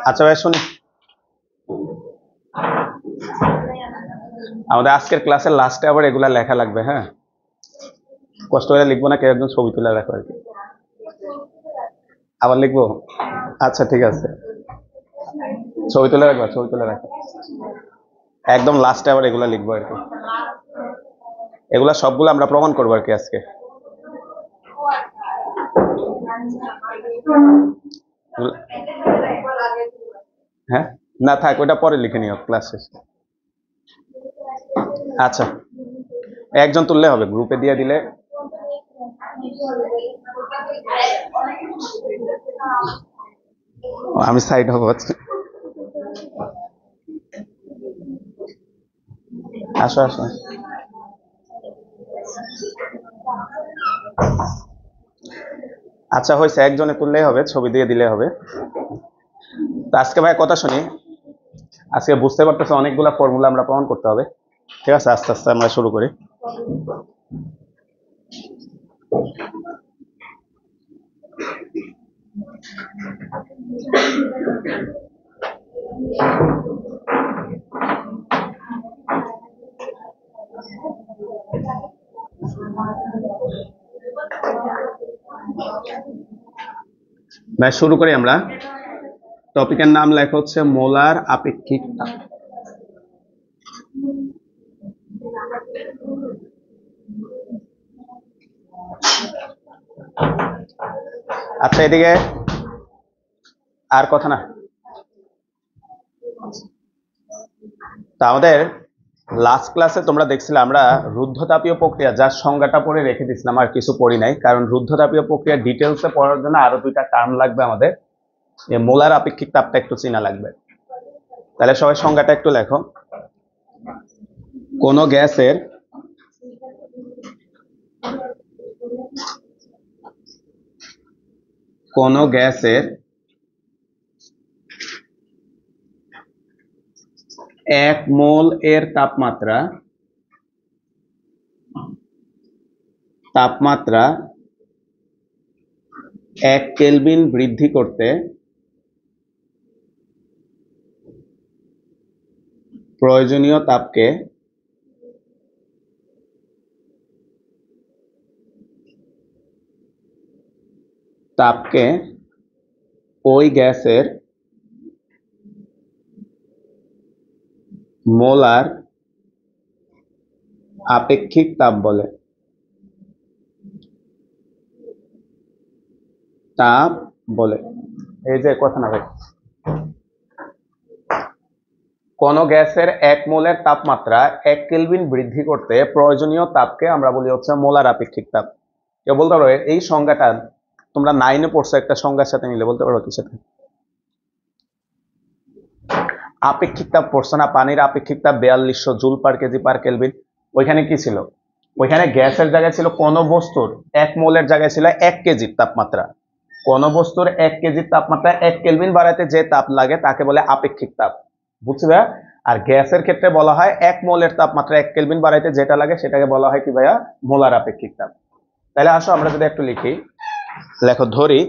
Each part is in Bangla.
আচ্ছা ভাই শুনি, আমাদের আজকের ক্লাসের লাস্টে আবার এগুলা লেখা লাগবে। হ্যাঁ, কষ্ট করে লিখবো না, কেউ একজন ছবি তুলে রাখো আর কি। আবার লিখবো? আচ্ছা ঠিক আছে, ছবি তুলে রাখবা, ছবি তুলে রাখো। একদম লাস্টে আবার এগুলা লিখবো আর কি। এগুলা সবগুলো আমরা প্রমাণ করবো আর কি আজকে। হ্যাঁ না থাক, ওটা পরে লিখে নিও ক্লাস শেষে। আচ্ছা একজন তুললে হবে, গ্রুপে দিয়ে দিলে। আমি সাইড হবো। আসো আসো, আচ্ছা হয়েছে, একজনে তুললেই হবে, ছবি দিয়ে দিলে হবে। তো আজকে ভাই কথা শুনি, আজকে বুঝতে পারতেছে অনেকগুলা ফর্মুলা আমরা প্রমাণ করতে হবে। ঠিক আছে, আস্তে আস্তে আমরা শুরু করি। ভাই শুরু করি আমরা। টপিকের নাম লেখা হচ্ছে মোলার আপেক্ষিক তাপ। আচ্ছা এদিকে আর কথা না। তা আমাদের লাস্ট ক্লাসে তোমরা দেখছিলে আমরা রুদ্ধতাপীয় প্রক্রিয়া, যার সংজ্ঞাটা পড়ে রেখে দিচ্ছিলাম, আর কিছু পড়ি নাই, কারণ রুদ্ধতাপীয় প্রক্রিয়া ডিটেলসে পড়ার জন্য আরো দুইটা টার্ম লাগবে আমাদের। মোলার আপেক্ষিক তাপটা একটু চেনা লাগবে। তাহলে সবাই সংজ্ঞাটা একটু লেখো। কোন গ্যাসের এক মোল এর তাপমাত্রা এক কেলভিন বৃদ্ধি করতে প্রয়োজনীয় তাপকে ওই গ্যাসের মোলার আপেক্ষিক তাপ বলে। এই যে কথা না ভাই, কোন গ্যাসের এক মোলের তাপমাত্রা এক কেলভিন বৃদ্ধি করতে প্রয়োজনীয় তাপকে আমরা বলি হচ্ছে মোলার আপেক্ষিক তাপ। কেউ বলতে পারো এই সংজ্ঞাটা তোমরা 9-এ পড়ছো, একটা সংজ্ঞার সাথে মিলে বলতে পারো কি সাথে? আপেক্ষিক তাপ পড়ছো না? পানির আপেক্ষিক তাপ 4200 joule per KG per kelvin. ওইখানে কি ছিল? ওইখানে গ্যাসের জায়গায় ছিল কোন বস্তুর এক মোলের জায়গায় ছিল 1 কেজির তাপমাত্রা। কোন বস্তুর 1 কেজির তাপমাত্রা 1 কেলভিন বাড়াতে যে তাপ লাগে তাকে বলে আপেক্ষিক তাপ। বুঝছি ভাইয়া? আর গ্যাসের ক্ষেত্রে বলা হয় 1 মোলের তাপমাত্রা 1 কেলভিন বাড়াইতে যেটা লাগে সেটাকে বলা হয় কি ভাইয়া? মোলার আপেক্ষিক তাপ। তাহলে আসো আমরা যদি একটু লিখি, লেখো ধরি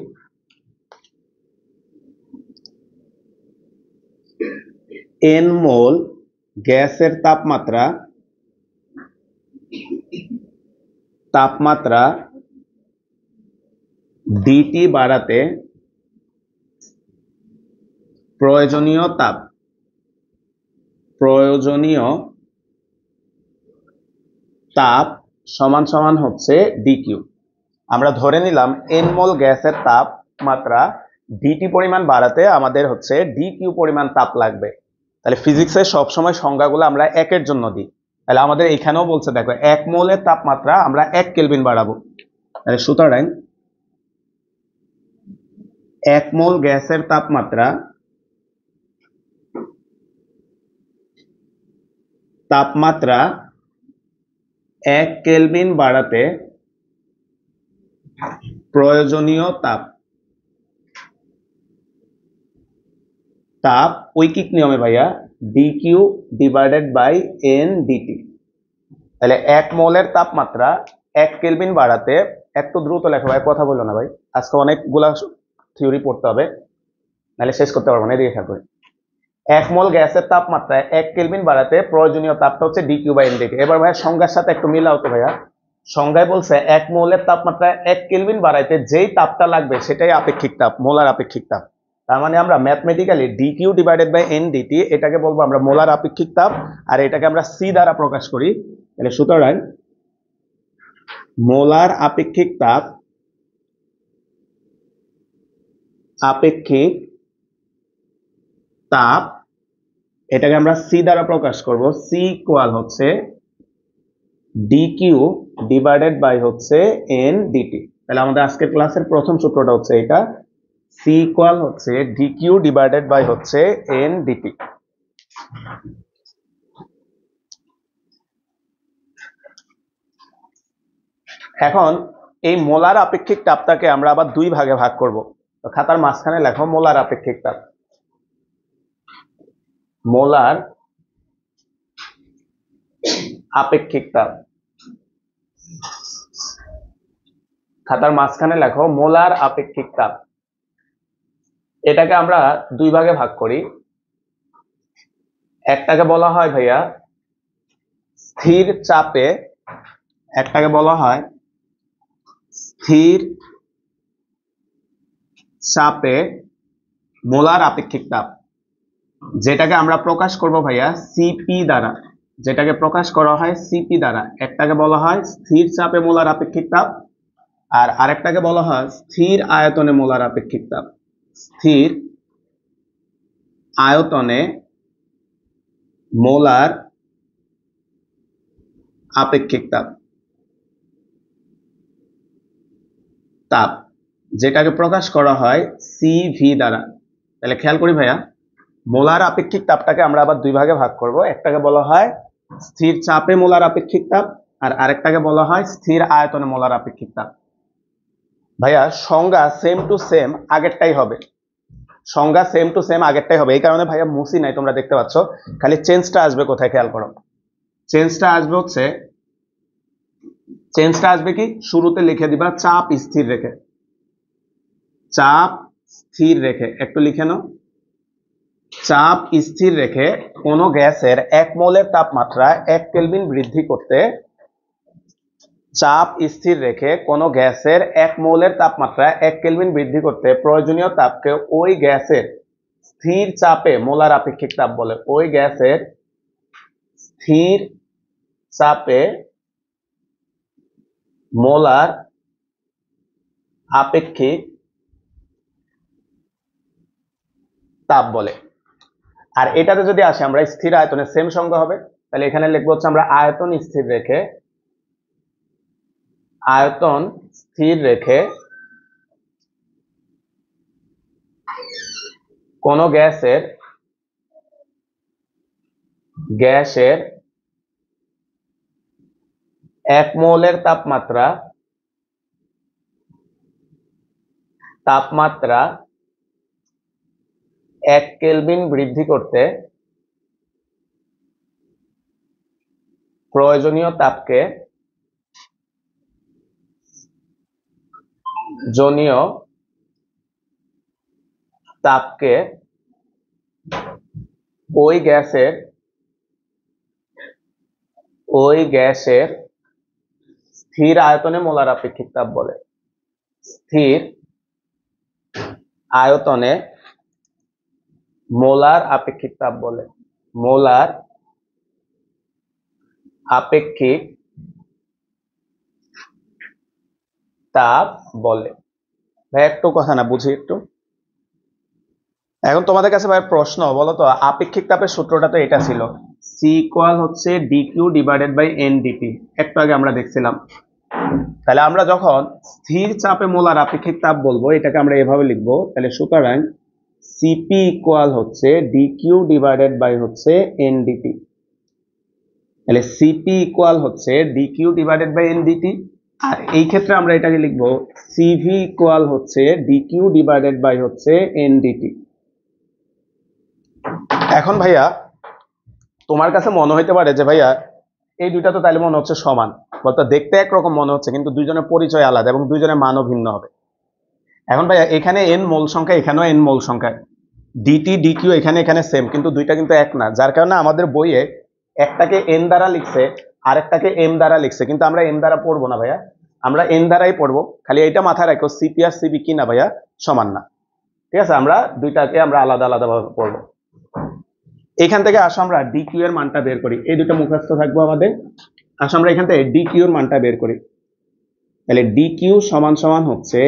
n মোল গ্যাসের তাপমাত্রা dT বাড়াতে প্রয়োজনীয় তাপ সমান সমান হচ্ছে dQ। আমরা ধরে নিলাম n মোল গ্যাসের তাপমাত্রা dT পরিমাণ বাড়াতে আমাদের হচ্ছে dQ পরিমাণ তাপ লাগবে। তাহলে ফিজিক্সে সবসময় সংজ্ঞাগুলো আমরা একের জন্য দিই। তাহলে আমাদের এখানেও বলছে, দেখো 1 মোলের তাপমাত্রা আমরা 1 কেলভিন বাড়াবো। তাহলে সুতরাং 1 মোল গ্যাসের তাপমাত্রা 1 কেলভিন বাড়াতে প্রয়োজনীয় তাপ ঐকিক নিয়মে ভাইয়া dQ divided by n dt। তাহলে 1 মোলের তাপমাত্রা 1 কেলভিন বাড়াতে একটু দ্রুত লেখো ভাই, কথা বলো না ভাই, আজকে অনেকগুলা থিওরি পড়তে হবে, নাহলে শেষ করতে পারবো না। এদিকে থাকবে, এক মোল গ্যাসের তাপমাত্রায় 1 কেলভিন বাড়াতে প্রয়োজনীয় তাপটা হচ্ছে D Q by N DT. এবার ভাইয়া সংজ্ঞার সাথে একটু মিলাও তো ভাইয়া। সংজ্ঞায় বলছে এক মোলের তাপমাত্রায় 1 কেলভিন বাড়াইতে যেই তাপটা লাগবে সেটাই আপেক্ষিক তাপ, মোলার আপেক্ষিক তাপ। তার মানে আমরা mathematically D Q divided by N DT এটাকে বলবো আমরা মোলার আপেক্ষিক তাপ, আর এটাকে আমরা সি দ্বারা প্রকাশ করি। তাহলে সুতরাং মোলার আপেক্ষিক তাপ, আপেক্ষিক তাপ এটাকে আমরা সি দ্বারা প্রকাশ করব। সি ইকুয়াল হচ্ছে ডি কিউ ডিভাইডেড বাই হচ্ছে এন ডিটি। তাহলে আমাদের আজকের ক্লাসের প্রথম সূত্রটা হচ্ছে এটা, সি ইকুয়াল হচ্ছে ডি কিউ ডিভাইডেড বাই হচ্ছে এন ডিটি। এখন এই মোলার আপেক্ষিক তাপটাকে আমরা আবার দুই ভাগে ভাগ করব। তো খাতার মাঝখানে লেখো মোলার আপেক্ষিক তাপ। মোলার আপেক্ষিক তাপ, খাতার মাঝখানে লেখো মোলার আপেক্ষিক তাপ। এটাকে আমরা দুই ভাগে ভাগ করি। একটাকে বলা হয় ভাইয়া স্থির চাপে, একটাকে বলা হয় স্থির চাপে মোলার আপেক্ষিক তাপ, যেটাকে আমরা প্রকাশ করব ভাইয়া সিপি দ্বারা, যেটাকে প্রকাশ করা হয় সিপি দ্বারা। একটাকে বলা হয় স্থির চাপে মোলার আপেক্ষিক তাপ, আর আরেকটাকে বলা হয় স্থির আয়তনে মোলার আপেক্ষিক তাপ। স্থির আয়তনে মোলার আপেক্ষিক তাপ, তাপ যেটাকে প্রকাশ করা হয় সিভি দ্বারা। তাহলে খেয়াল করি ভাইয়া, মোলার আপেক্ষিক তাপটাকে আমরা আবার দুই ভাগে ভাগ করব। একটাকে বলা হয় স্থির চাপে মোলার আপেক্ষিক তাপ, আর আরেকটাকে বলা হয় স্থির আয়তনে মোলার আপেক্ষিক তাপ। ভাইয়া সংজ্ঞা সেম টু সেম আগেরটাই হবে, সংজ্ঞা সেম টু সেম আগেরটাই হবে। এই কারণে ভাইয়া মুসি নাই, তোমরা দেখতে পাচ্ছ, খালি চেঞ্জটা আসবে কোথায় খেয়াল করো। চেঞ্জটা আসবে হচ্ছে, চেঞ্জটা আসবে কি, শুরুতে লিখে দিবা চাপ স্থির রেখে, চাপ স্থির রেখে, একটু লিখে নাও। চাপ স্থির রেখে কোনো গ্যাসের 1 মোলের তাপমাত্রা 1 কেলভিন বৃদ্ধি করতে, চাপ স্থির রেখে কোনো গ্যাসের 1 মোলের তাপমাত্রা 1 কেলভিন বৃদ্ধি করতে প্রয়োজনীয় তাপকে ওই গ্যাসের স্থির চাপে মোলার আপেক্ষিক তাপ বলে। ওই গ্যাসের স্থির চাপে মোলার আপেক্ষিক তাপ বলে। আর এটাতে যদি আসে আমরা স্থির আয়তনে, সেম সংজ্ঞা হবে। তাহলে এখানে লিখবো হচ্ছে আমরা আয়তন স্থির রেখে, আয়তন স্থির রেখে কোন গ্যাসের, গ্যাসের 1 মোলের তাপমাত্রা, তাপমাত্রা 1 কেলভিন বৃদ্ধি করতে প্রয়োজনীয় তাপকে জনীয় তাপকে ওই গ্যাসের, ওই গ্যাসের স্থির আয়তনে মোলার আপেক্ষিক তাপ বলে। স্থির আয়তনে মোলার আপেক্ষিক তাপ বলে, মোলার আপেক্ষিক তাপ বলে। ভাই একটু কথা না বুঝি একটু। এখন তোমাদের কাছে ভাই প্রশ্ন, বলো তো আপেক্ষিক তাপের সূত্রটা তো এটা ছিল, সি ইকুয়াল হচ্ছে D Q divided by N DT, একটু আগে আমরা দেখছিলাম। তাহলে আমরা যখন স্থির চাপে মোলার আপেক্ষিক তাপ বলবো এটাকে আমরা এভাবে লিখবো। তাহলে সুতরাং সিপি ইকুয়াল হচ্ছে ডি কিউ ডিভাইডেড বাই হচ্ছে এন ডিটি। তাহলে সিপি ইকুয়াল হচ্ছে D Q divided by N DT, আর এই ক্ষেত্রে আমরা এটাকে লিখবো সিভি ইকুয়াল হচ্ছে ডি কিউ ডিভাইডেড বাই হচ্ছে এন ডিটি। এখন ভাইয়া তোমার কাছে মনে হইতে পারে যে ভাইয়া এই দুইটা তো তাহলে মনে হচ্ছে সমান, বলতো দেখতে একরকম মনে হচ্ছে কিন্তু দুইজনের পরিচয় আলাদা এবং দুইজনের মানও ভিন্ন হবে। এখন ভাইয়া এখানে এন মোল সংখ্যা, এখানেও এন মোল সংখ্যা, ডিটি ডিকিউ এখানে এখানে সেম, কিন্তু দুইটা কিন্তু এক না, যার কারণে আমাদের বইয়ে একটাকে এন দ্বারা লিখছে আরেকটাকে এম দ্বারা লিখছে, কিন্তু আমরা এম দ্বারা পড়বো না ভাইয়া, আমরা এন দ্বারাই পড়বো। খালি এইটা মাথায় রাখো, সিপি আর সিবি কি না ভাইয়া সমান না, ঠিক আছে? আমরা দুইটাকে আমরা আলাদা আলাদা ভাবে পড়বো। এখান থেকে আসো আমরা ডিকিউ এর মানটা বের করি, এই দুটো মুখস্থ থাকবো আমাদের। আসো আমরা এখান থেকে ডিকিউ এর মানটা বের করি। তাহলে ডিকিউ সমান সমান হচ্ছে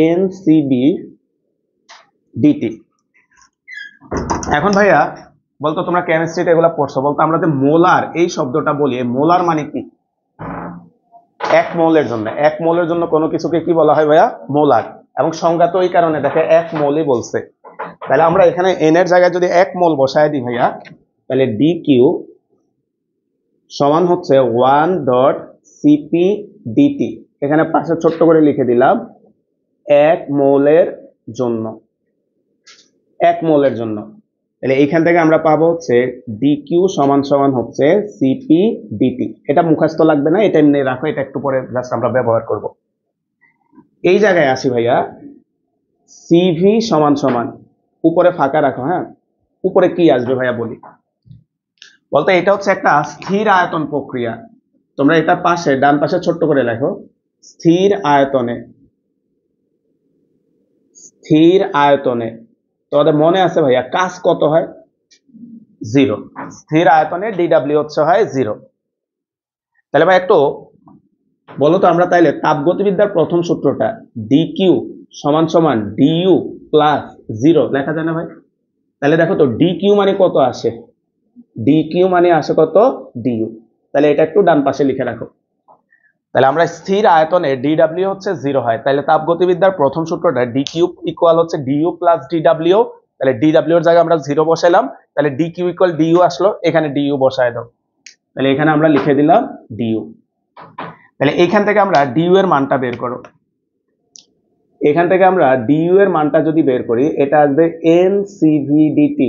এন সিবি ডিটি। এখন ভাইয়া বলতো তোমরা কেমিস্ট্রিতে এগুলো পড়ছো, বলতো আমরা যে মোলার এই শব্দটা বলি, মোলার মানে কি? এক মোলের জন্য, এক মোলের জন্য কোনো কিছুকে কি বলা হয় ভাইয়া? মোলার। এবং সংজ্ঞা তো এই কারণে দেখে এক মোলই বলছে। তাহলে আমরা এখানে এন এর জায়গায় যদি এক মোল বসায় দিই ভাইয়া, তাহলে ডি কিউ সমান হচ্ছে 1.cp/dt। এখানে পাশে ছোট্ট করে লিখে দিলাম এক মোলের জন্য, এক মোলের জন্য। তাহলে এইখান থেকে আমরা পাবো হচ্ছে dq সমান সমান হচ্ছে cp/dt। এটা মুখস্থ লাগবে না, এটা এমনি রাখো, এটা একটু পরে জাস্ট আমরা ব্যবহার করব। এই জায়গায় আসি ভাইয়া, cv সমান সমান, উপরে ফাঁকা রাখো, হ্যাঁ উপরে কি আসবে ভাইয়া বলি, বলতে এটা হচ্ছে একটা স্থির আয়তন প্রক্রিয়া। তোমরা এটা পাশে ডান পাশে ছোট্ট করে লেখো, স্থির আয়তনে, স্থির আয়তনে। তোমাদের মনে আছে ভাইয়া কাজ কত হয়? 0। স্থির আয়তনে ডিডব্লিউ হচ্ছে হয় 0। তাহলে ভাই একটু বলো তো, আমরা তাইলে তাপগতিবিদ্যার প্রথম সূত্রটা ডিকিউ সমান সমান ডিইউ প্লাস 0 লেখা যায় না ভাই? তাহলে দেখো তো ডিকিউ মানে কত আসে, ডিকিউ মানে আসে কত? ডিইউ। তাহলে এটা একটু ডান পাশে লিখে রাখো। তাহলে আমরা স্থির আয়তনে ডিডব্লিউ হচ্ছে 0 হয়, তাহলে তাপগতিবিদ্যার প্রথম সূত্রটা ডি কিউব ইকুয়াল হচ্ছে ডিইউ প্লাস ডিডব্লিউ। তাহলে ডিডব্লিউ এর জায়গায় আমরা 0 বসাইলাম, তাহলে ডি কিউ ইকুয়াল ডিইউ আসলো, এখানে ডিইউ বসায় দাও। তাহলে এখানে আমরা লিখে দিলাম ডিইউ। তাহলে এইখান থেকে আমরা ডিইউ এর মানটা বের করো। এখান থেকে আমরা ডিইউ এর মানটা যদি বের করি, এটা আসবে এনসিভি/ডিটি।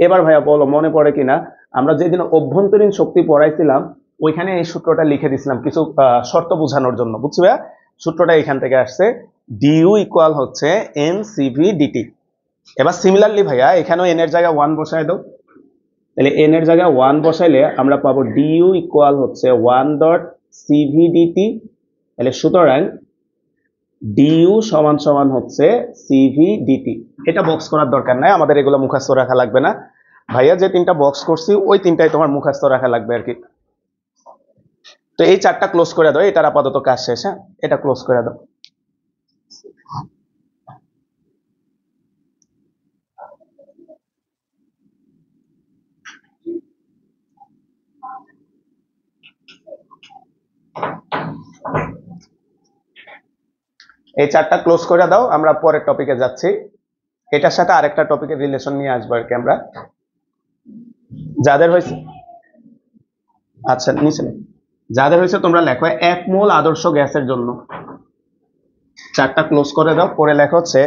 এবার ভাইয়া বলো মনে পড়ে কিনা, আমরা যেদিন অভ্যন্তরীণ শক্তি পড়াইছিলাম ওইখানে এই সূত্রটা লিখে দিছিলাম কিছু শর্ত বোঝানোর জন্য, বুঝছি ভাইয়া? সূত্রটা এখান থেকে আসছে, ডিইউ ইকুয়াল হচ্ছে এনসিভি/ডিটি। এবার সিমিলারলি ভাইয়া এখানেও এন এর জায়গায় 1 বসায় দাও। তাহলে এন এর জায়গায় 1 বসাইলে আমরা পাবো ডিইউ ইকুয়াল হচ্ছে 1.cv/dt। তাহলে সুতরাং ডিইউ সমান সমান হচ্ছে cv/dt। এটা বক্স করার দরকার নাই, আমাদের এগুলো মুখস্থ রাখা লাগবে না ভাইয়া, যে তিনটা বক্স করছি ওই তিনটাই তোমার মুখস্থ রাখা লাগবে আর কি। তো এই চারটা ক্লোজ করে দাও, এটার আপাতত কাজ শেষ। হ্যাঁ এটা ক্লোজ করে দাও। এই চারটা ক্লোজ করে দাও, আমরা পরের টপিকে যাচ্ছি। এটার সাথে আরেকটা টপিকের রিলেশন নিয়ে আসবো আর কি আমরা। যাদের হয়েছে আচ্ছা নিচে, যাদের হয়েছে তোমরা লেখো এক মোল আদর্শ গ্যাসের জন্য। চারটা ক্লোজ করে দাও, পরে লেখা হচ্ছে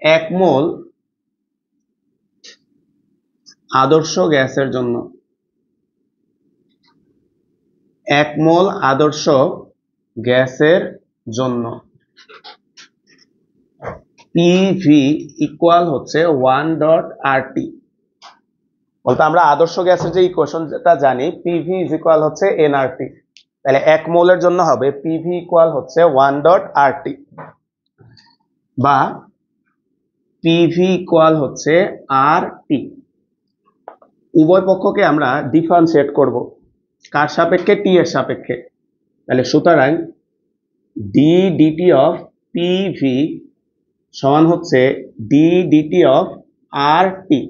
এক মোল আদর্শ গ্যাসের জন্য, এক মোল আদর্শ গ্যাসের জন্য পিভি ইকুয়াল হচ্ছে 1.RT। বলতে আমরা আদর্শ গ্যাসের যে ইকুয়েশনটা জানি, পিভি ইজ ইকুয়াল হচ্ছে এনআরটি। তাহলে এক মোলের জন্য হবে পিভি ইকুয়াল হচ্ছে 1.RT, বা পিভি ইকুয়াল হচ্ছে আরটি। উভয় পক্ষকে আমরা ডিফারেন্সিয়েট করব, কার সাপেক্ষে? টি এর সাপেক্ষে। তাহলে সুতরাং ডি ডিটি অফ পিভি সমান হচ্ছে ডি ডিটি অফ আরটি।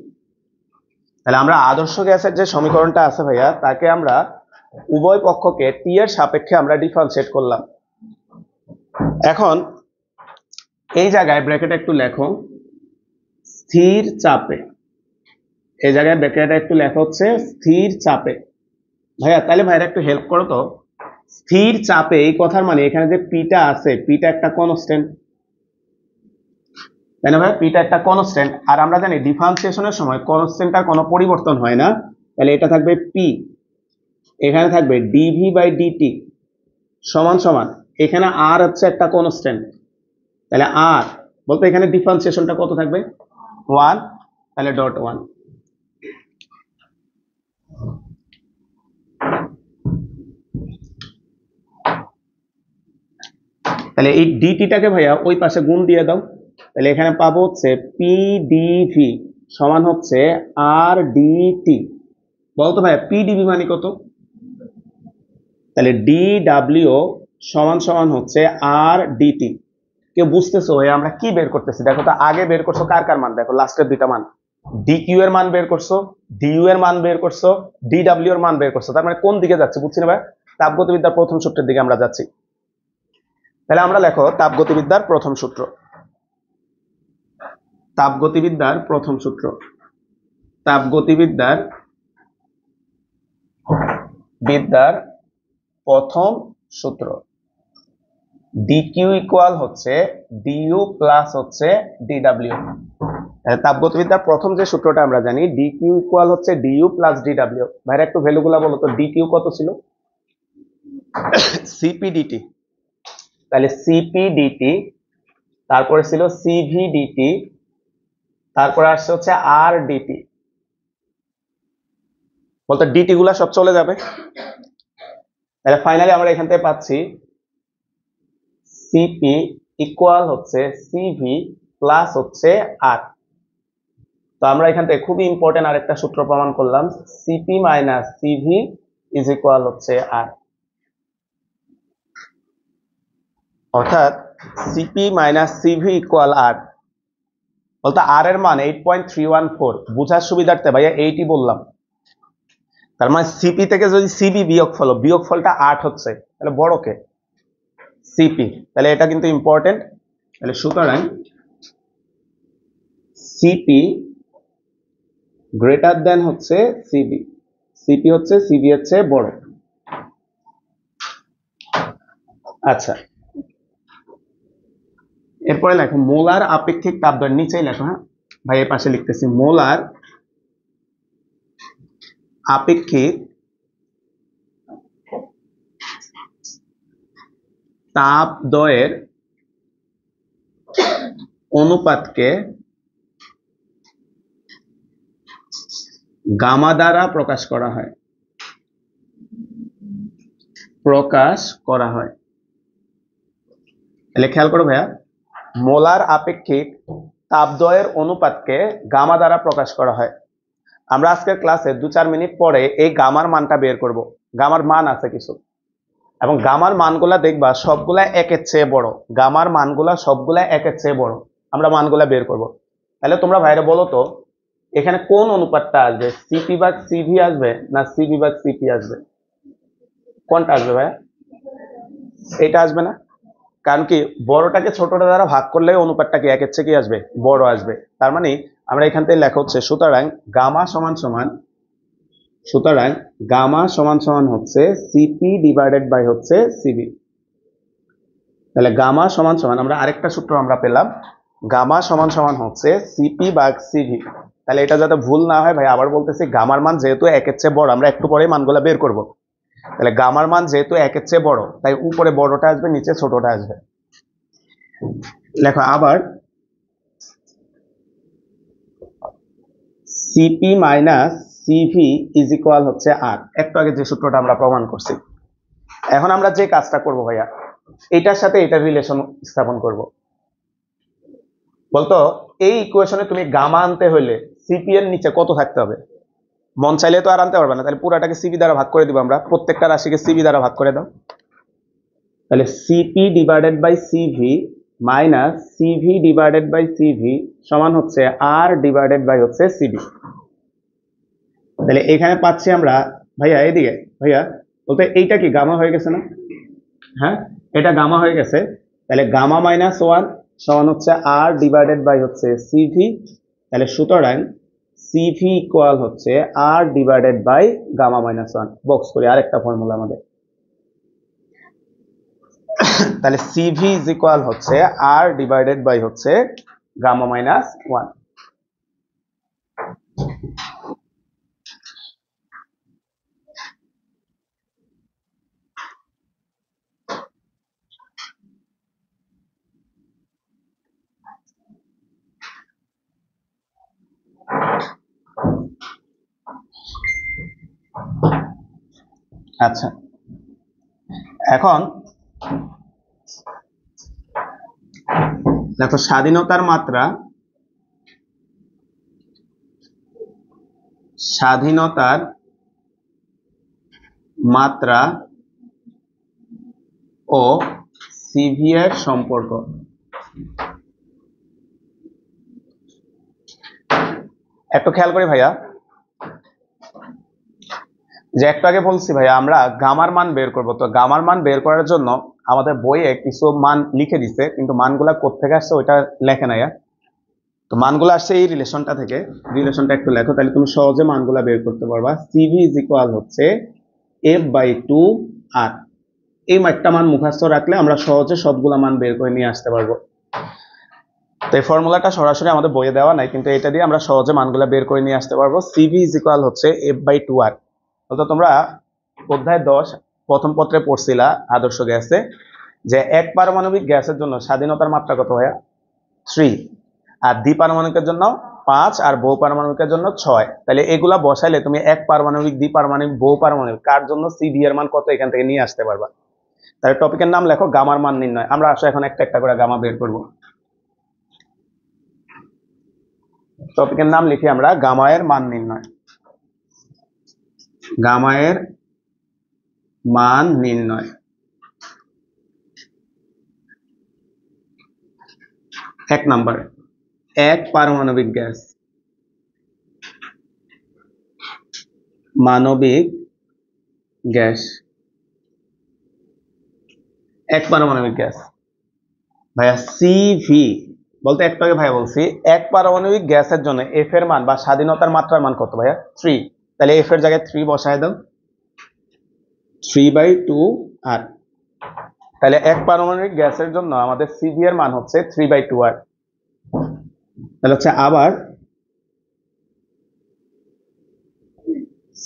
তাহলে আমরা আদর্শ গ্যাসের যে সমীকরণটা আছে ভাইয়া, তাকে আমরা উভয় পক্ষকে টি এর সাপেক্ষে আমরা ডিফারেন্সিয়েট করলাম। এখন এই জায়গায় ব্র্যাকেটে একটু লেখো স্থির চাপে, এই জায়গায় ব্র্যাকেটে একটু লেখা হচ্ছে স্থির চাপে। ভাইয়া তাহলে ভাইরা একটু হেল্প করো তো, স্থির চাপে এই কথার মানে এখানে যে পিটা আছে, পিটা একটা কনস্ট্যান্ট, তাই না ভাই? পিটা একটা কনস্ট্যান্ট, আর আমরা জানি ডিফারেন্সিয়েশনের সময় কনস্ট্যান্টটার কোনো পরিবর্তন হয় না। তাহলে এটা থাকবে পি, এখানে থাকবে ডিভি/ডিটি, সমান সমান এখানে আর হচ্ছে একটা কনস্ট্যান্ট, তাহলে আর বলতে এখানে ডিফারেন্সিয়েশনটা কত থাকবে 1, তাহলে ডট 1। তাহলে এই ডিটিটাকে ভাইয়া ওই পাশে গুণ দিয়ে দাও, তাহলে এখানে পাবো হচ্ছে পিডিভি সমান হচ্ছে আর ডিটি। বলতো ভাইয়া পিডিভি মানে কত? তাহলে ডিডাব্লিউ সমান সমান হচ্ছে আর ডিটি। কেউ বুঝতেছো ভাইয়া আমরা কি বের করতেছি? দেখো তো আগে বের করছো কার কার মান, দেখো লাস্টের দুইটা মান, ডিকিউ এর মান বের করছো, ডিইউ এর মান বের করছো, ডিডাব্লিউ এর মান বের করছো, তার মানে কোন দিকে যাচ্ছে বুঝছি না ভাই? তাপগতিবিদ্যার প্রথম সূত্রের দিকে আমরা যাচ্ছি। তাহলে আমরা লেখো তাপগতিবিদ্যার প্রথম সূত্র। তাপগতিবিদ্যার প্রথম সূত্র, তাপগতিবিদ্যার প্রথম সূত্র, ডিকিউ ইকুয়াল হচ্ছে ডিইউ প্লাস হচ্ছে ডিডাব্লিউ। তাপগতিবিদ্যার প্রথম যে সূত্রটা আমরা জানি ডিকিউ ইকুয়াল হচ্ছে ডিইউ প্লাস ডিডাব্লিউ। ভাইরা একটু ভ্যালুগুলা বলো তো, ডিকিউ কত ছিল? সিপিডিটি, তাহলে সিপিডিটি, তারপরে ছিল সিভিডিটি, তারপরে আসছে হচ্ছে আর ডিটি। বলতো ডিটি গুলা সব চলে যাবে, তাহলে ফাইনালি আমরা এখান থেকে পাচ্ছি সিপি ইকুয়াল হচ্ছে সিভি প্লাস হচ্ছে আর। তো আমরা এখান থেকে খুবই ইম্পর্টেন্ট আরেকটা সূত্র প্রমাণ করলাম, CP minus CV is equal হচ্ছে আর। অর্থাৎ সিপি মাইনাস সিভি ইকুয়াল আর, বলতে আর এর মান 8.314। বোঝার সুবিধার্থে ভাইয়া এইটি বললাম। তার মানে সিপি থেকে যদি সিবি বিয়োগফলটা 8 হচ্ছে, তাহলে বড় কে? সিপি। তাহলে এটা কিন্তু ইম্পর্টেন্ট। তাহলে সুতরাং সিপি গ্রেটার দেন হচ্ছে সিবি, সিপি হচ্ছে সিবি এর চেয়ে বড়। আচ্ছা, এরপরে লেখো মোলার আপেক্ষিক তাপদ্বয়, নিচেই লেখো। হ্যাঁ ভাই এর পাশে লিখতেছি মোলার আপেক্ষিক তাপদ্বয়ের অনুপাতকে গামা দ্বারা প্রকাশ করা হয়, তাহলে খেয়াল করো ভাইয়া, মোলার আপেক্ষিক তাপদ্বয়ের অনুপাতকে গামা দ্বারা প্রকাশ করা হয়। আমরা আজকের ক্লাসে 2-4 মিনিট পরে এই গামার মানটা বের করব। গামার মান আছে কিছু, এবং গামার মানগুলা দেখবা সবগুলা একের চেয়ে বড়, গামার মানগুলা সবগুলা একের চেয়ে বড়। আমরা মানগুলা বের করব। তাহলে তোমরা ভাইরা বলো তো এখানে কোন অনুপাতটা আসবে, সিপি ভাগ সিভি আসবে না সিবি ভাগ সিপি আসবে? কোনটা আসবে ভাইয়া? এটা আসবে না? কারণ কি বড়টাকে ছোটটা দ্বারা ভাগ করলে অনুপাতটা কি একের চেয়ে কি আসবে? বড় আসবে। তার মানে আমরা এখান থেকে লেখা হচ্ছে সুতরাং গামা সমান সমান হচ্ছে সিপি ডিভাইডেড বাই হচ্ছে সিবি। তাহলে গামা সমান সমান আমরা আরেকটা সূত্র আমরা পেলাম, গামা সমান সমান হচ্ছে সিপি ভাগ সিভি। তাহলে এটা যাতে ভুল না হয় ভাই আবার বলতেছি, গামার মান যেহেতু একের চেয়ে বড়, আমরা একটু পরে মানগুলা বের করব। তাহলে গামার মান যেহেতু একের চেয়ে বড়, তাই উপরে বড়টা আসবে, নিচে ছোটটা আসবে। লেখো আবার CP minus CV is equal হচ্ছে আর। একটু আগে যে সূত্রটা আমরা প্রমাণ করছি, এখন আমরা যে কাজটা করব ভাইয়া এটার সাথে এটার রিলেশন স্থাপন করব। বলতো এই ইকুয়েশনে তুমি গামা আনতে হলে সিপি এর নিচে কত থাকতে হবে? মন চাইলে তো আর আনতে পারবে না, তাহলে পুরাটাকে সিবি দ্বারা ভাগ করে দিব আমরা, প্রত্যেকটা রাশিকে সিবি দ্বারা ভাগ করে দাও। তাহলে CP divided by CV minus CV divided by CV সমান হচ্ছে আর ডিভাইডেড বাই হচ্ছে সিবি। তাহলে এখানে পাচ্ছি আমরা ভাইয়া, এদিকে ভাইয়া বলতে এইটা কি গামা হয়ে গেছে না? হ্যাঁ এটা গামা হয়ে গেছে। তাহলে গামা মাইনাস 1 সমান হচ্ছে আর ডিভাইডেড বাই হচ্ছে সিভি। তাহলে সুতরাং সিভি ইকুয়াল হচ্ছে আর divided by gamma minus 1। Box করি আরেকটা ফর্মুলা আমাদের, তাহলে সিভি ইজ ইকুয়াল হচ্ছে আর ডিভাইডেড বাই হচ্ছে গামা মাইনাস 1। আচ্ছা, এখন দেখো স্বাধীনতার মাত্রা, স্বাধীনতার মাত্রা ও সিভি এর সম্পর্ক। একটু খেয়াল করি ভাইয়া, যে একটু আগে বলছি ভাইয়া আমরা গামার মান বের করব, তো গামার মান বের করার জন্য আমাদের বইয়ে কিছু মান লিখে দিছে, কিন্তু মানগুলা কোত্থেকে আসছে ওইটা লেখে নাই। তো মানগুলো আসছে এই রিলেশনটা থেকে, রিলেশনটা একটু লেখো, তাহলে তুমি সহজে মানগুলা বের করতে পারবা। সিভি ইজ ইকুয়াল হচ্ছে F/2 আর এই একটা মান মুখস্থ রাখলে আমরা সহজে সবগুলা মান বের করে নিয়ে আসতে পারবো। তো এই ফর্মুলাটা সরাসরি আমাদের বইয়ে দেওয়া নাই, কিন্তু এটা দিয়ে আমরা সহজে মানগুলা বের করে নিয়ে আসতে পারবো। সিভি ইজ ইকুয়াল হচ্ছে F/2 আর। তো তোমরা অধ্যায় 10 প্রথম পত্রে পড়ছিলা আদর্শ গ্যাসে, যে এক পারমাণবিক গ্যাসের জন্য স্বাধীনতার মাত্রা কত হয়? 3। আর দ্বিপারমাণবিকের জন্য 5 আর বহু পারমাণবিকের জন্য 6। তাহলে এগুলা বসাইলে তুমি এক পারমাণবিক, দ্বিপারমাণবিক, বহু পারমাণবিক কার জন্য সিভি এর মান কত এখান থেকে নিয়ে আসতে পারবা। তাহলে টপিকের নাম লেখো গামার মান নির্ণয়। আমরা আসলে এখন একটা একটা করে গামা বের করব। টপিকের নাম লিখি আমরা গামা এর মান নির্ণয়। গামা এর মান নির্ণয়। এক নাম্বার, এক পারমাণবিক গ্যাস, মানবিক গ্যাস, এক পারমাণবিক গ্যাস। ভাইয়া সিভি বলতে একটু আগে ভাইয়া বলছি এক পারমাণবিক গ্যাসের জন্য এফ এর মান বা স্বাধীনতার মাত্রার মান কত ভাইয়া? 3। তাহলে এফ এর জায়গায় 3 বসায় দাও, 3/2 আর। তাহলে এক পারমাণবিক গ্যাসের জন্য আমাদের সিভি এর মান হচ্ছে 3/2 আর। তাহলে হচ্ছে আবার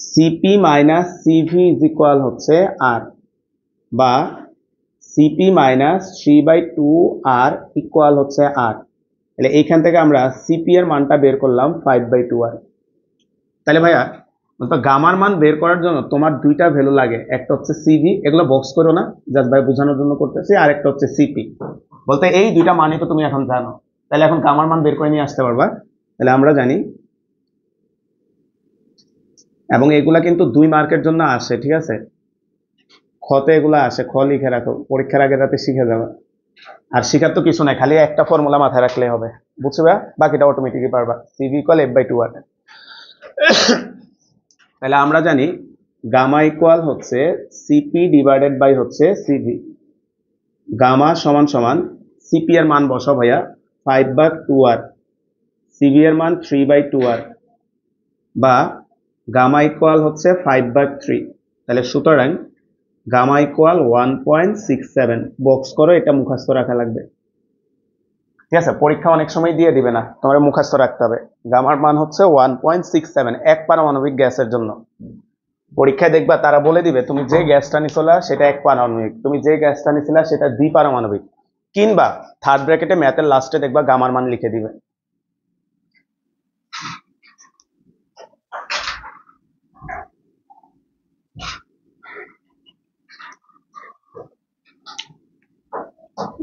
CP minus CV is equal হচ্ছে আর, বা সিপি মাইনাস 3/2 আর ইকুয়াল হচ্ছে আর। তাহলে এইখান থেকে আমরা সিপি এর মানটা বের করলাম 5/2 আর। তাহলে ভাইয়া তো গামার মান বের করার জন্য তোমার দুইটা ভ্যালু লাগে, একটা হচ্ছে সিভি, এগুলো বক্স করো না, জাস্ট ভাই বোঝানোর জন্য করতেছি, আর একটা হচ্ছে সিপি। বলতে এই দুইটা মানই তো তুমি এখন জানো, তাহলে এখন গামার মান বের করে নিয়ে আসতে পারবা। তাহলে আমরা জানি, এবং এগুলা কিন্তু 2 মার্কের জন্য আসে, ঠিক আছে? খতে এগুলা আসে, খ লিখে রাখো, পরীক্ষার আগে রাতে শিখে যাবে। আর শিখার তো কিছু নাই, খালি একটা ফর্মুলা মাথায় রাখলে হবে, বুঝছো? বাকিটা অটোমেটিকই পারবা। সিভি ইকুয়াল F/2 আর। তাহলে আমরা জানি গামা ইকুয়াল হচ্ছে সিপি ডিভাইডেড বাই হচ্ছে সিভি। গামা সমান সমান সিপি এর মান বসাও ভাইয়া 5/2 আর, সিভি এর মান 3/2 আর, বা গামা ইকুয়াল হচ্ছে 5/3। তাহলে সুতরাং গামা ইকুয়াল 1.67। বক্স করো, এটা মুখস্থ রাখা লাগবে, ঠিক আছে? পরীক্ষা অনেক সময় দিয়ে দিবে না, তোমার মুখস্থ রাখতে হবে। গামার মান হচ্ছে 1.67 এক পারমাণবিক গ্যাসের জন্য। পরীক্ষায় দেখবা তারা বলে দিবে তুমি যে গ্যাসটা নিছিলা সেটা এক পারমাণবিক, তুমি যে গ্যাসটা নিছিলা সেটা দ্বিপারমাণবিক, কিংবা থার্ড ব্র্যাকেটে ম্যাথের লাস্টে দেখবা গামার মান লিখে দিবে।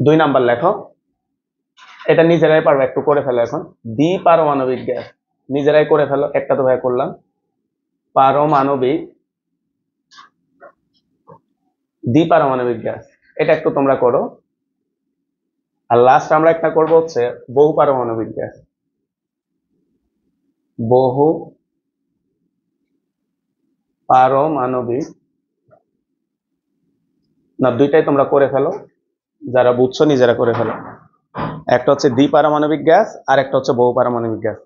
দুই নাম্বার লেখো, এটা নিজেরাই পারবে, একটু করে ফেলো এখন। দ্বিপারমাণবিক গ্যাস নিজেরাই করে ফেলো, একটা তো ভাই করলাম। পারমাণবিক, দ্বিপারমাণবিক গ্যাস, এটা একটু তোমরা করো। আর লাস্ট আমরা একটা করব হচ্ছে বহু পারমাণবিক গ্যাস। বহু পারমাণবিক, না দুইটাই তোমরা করে ফেলো, যারা বুঝছো নিজেরা করে ফেলো। একটা হচ্ছে দ্বিপারমাণবিক গ্যাস আর একটা হচ্ছে বহু পারমাণবিক গ্যাস।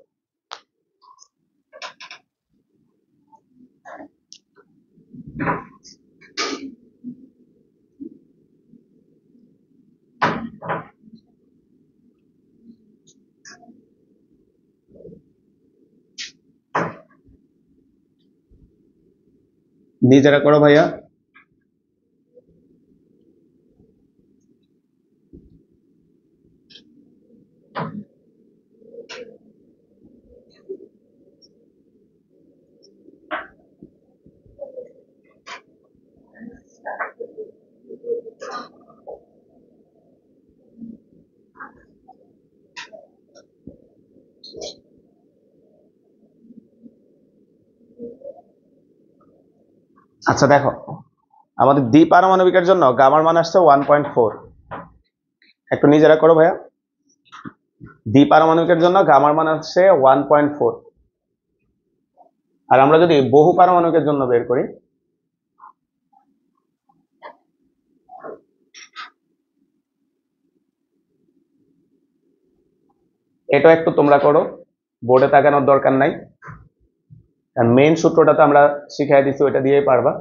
নিজেরা করো ভাইয়া। আচ্ছা দেখো, আমাদের দ্বিপারমাণবিকের জন্য গামার মান আসছে 1.4। একটু নিজেরা করো ভাইয়া। দ্বিপারমাণবিকের জন্য গামার মান আসছে 1.4। আর আমরা যদি বহু পারমাণবিকের জন্য বের করি, এটা একটু তোমরা করো, বোর্ডে তাকানোর দরকার নাই, আর মেইন সূত্রটা তো আমরা শিখাই দিচ্ছি, ওইটা দিয়েই পারবা।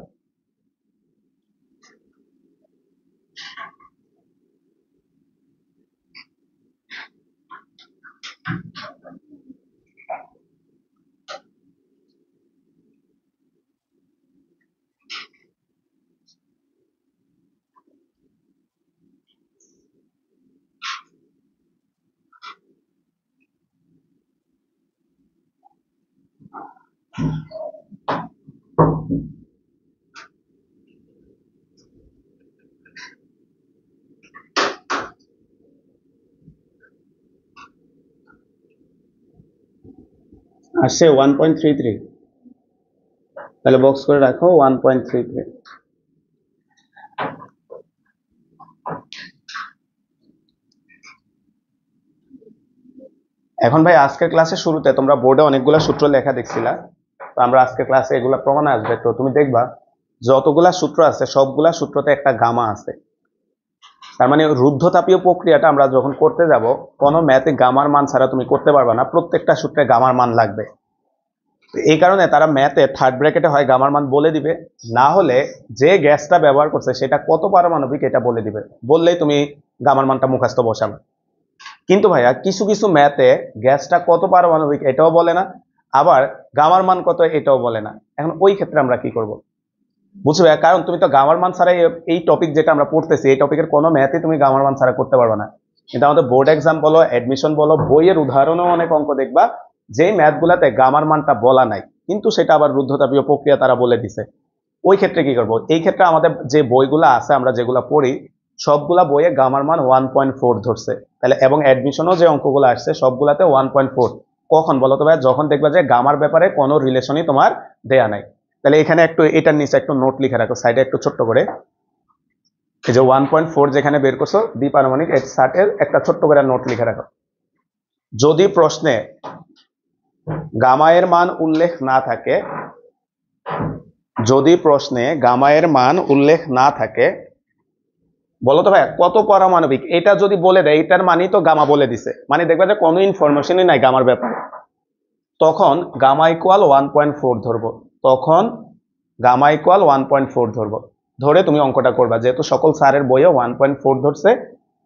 আসছে 1.33, তাহলে বক্স করে রাখো 1.33। এখন ভাই আজকের ক্লাসের শুরুতে তোমরা বোর্ডে অনেকগুলা সূত্র লেখা দেখছিলা, তো আমরা আজকের ক্লাসে এগুলা প্রমাণ আসবে, তো তুমি দেখবা যতগুলা সূত্র আছে সবগুলা সূত্রতে একটা গামা আছে। তার মানে রুদ্ধতাপীয় প্রক্রিয়াটা আমরা যখন করতে যাব, কোনো ম্যাথে গামার মান ছাড়া তুমি করতে পারবে না, প্রত্যেকটা সূত্রে গামার মান লাগবে। এই কারণে তারা ম্যাথে থার্ড ব্র্যাকেটে হয় গামার মান বলে দিবে, না হলে যে গ্যাসটা ব্যবহার করছে সেটা কত পারমাণবিক এটা বলে দিবে, বললেই তুমি গামার মানটা মুখস্থ বসাবে। কিন্তু ভাইয়া কিছু কিছু ম্যাথে গ্যাসটা কত পারমাণবিক এটাও বলে না, আবার গামার মান কত এটাও বলে না। এখন ওই ক্ষেত্রে আমরা কি করব বুঝবে, কারণ তুমি তো গামার মান ছাড়া এই টপিক যেটা আমরা পড়তেছি এই টপিকের কোনো ম্যাথই তুমি গামার মান ছাড়া করতে পারবে না। কিন্তু আমাদের বোর্ড এক্সাম বলো, অ্যাডমিশন বলো, বইয়ের উদাহরণেও অনেক অঙ্ক দেখবা যেই ম্যাথগুলাতে গামার মানটা বলা নাই কিন্তু সেটা আবার রুদ্ধতাপীয় প্রক্রিয়া তারা বলে দিছে। ওই ক্ষেত্রে কি করবো, এই ক্ষেত্রে আমাদের যে বইগুলো আছে আমরা যেগুলো পড়ি সবগুলা বইয়ে গামার মান 1.4 ধরছে, তাহলে এবং অ্যাডমিশনও যে অঙ্কগুলো আসছে সবগুলাতে 1.4। কখন বলো তো ভাই, যখন দেখবা যে গামার ব্যাপারে কোনো রিলেশনই তোমার দেয়া নাই। তাহলে এখানে একটু এটার নিচে একটু নোট লিখে রাখো সাইডে একটু ছোট্ট করে, এই যে 1.4 যেখানে বের করছো দ্বিপারমাণবিক এর সাথে একটা ছোট্ট করে নোট লিখে রাখো। যদি প্রশ্নে গামা এর মান উল্লেখ না থাকে, যদি প্রশ্নে গামা এর মান উল্লেখ না থাকে, বলো তো ভাই কত পারমাণবিক এটা যদি বলে দেয় এটার মানই তো গামা বলে দিছে, মানে দেখবে যে কোনো ইনফরমেশনই নাই গামার ব্যাপারে, তখন গামা ইকুয়াল 1.4 ধরবো, তখন গামা ইকুয়াল 1.4 ধরবো, ধরে তুমি অঙ্কটা করবা, যেহেতু সকল স্যারের বইয়ে 1.4 ধরছে,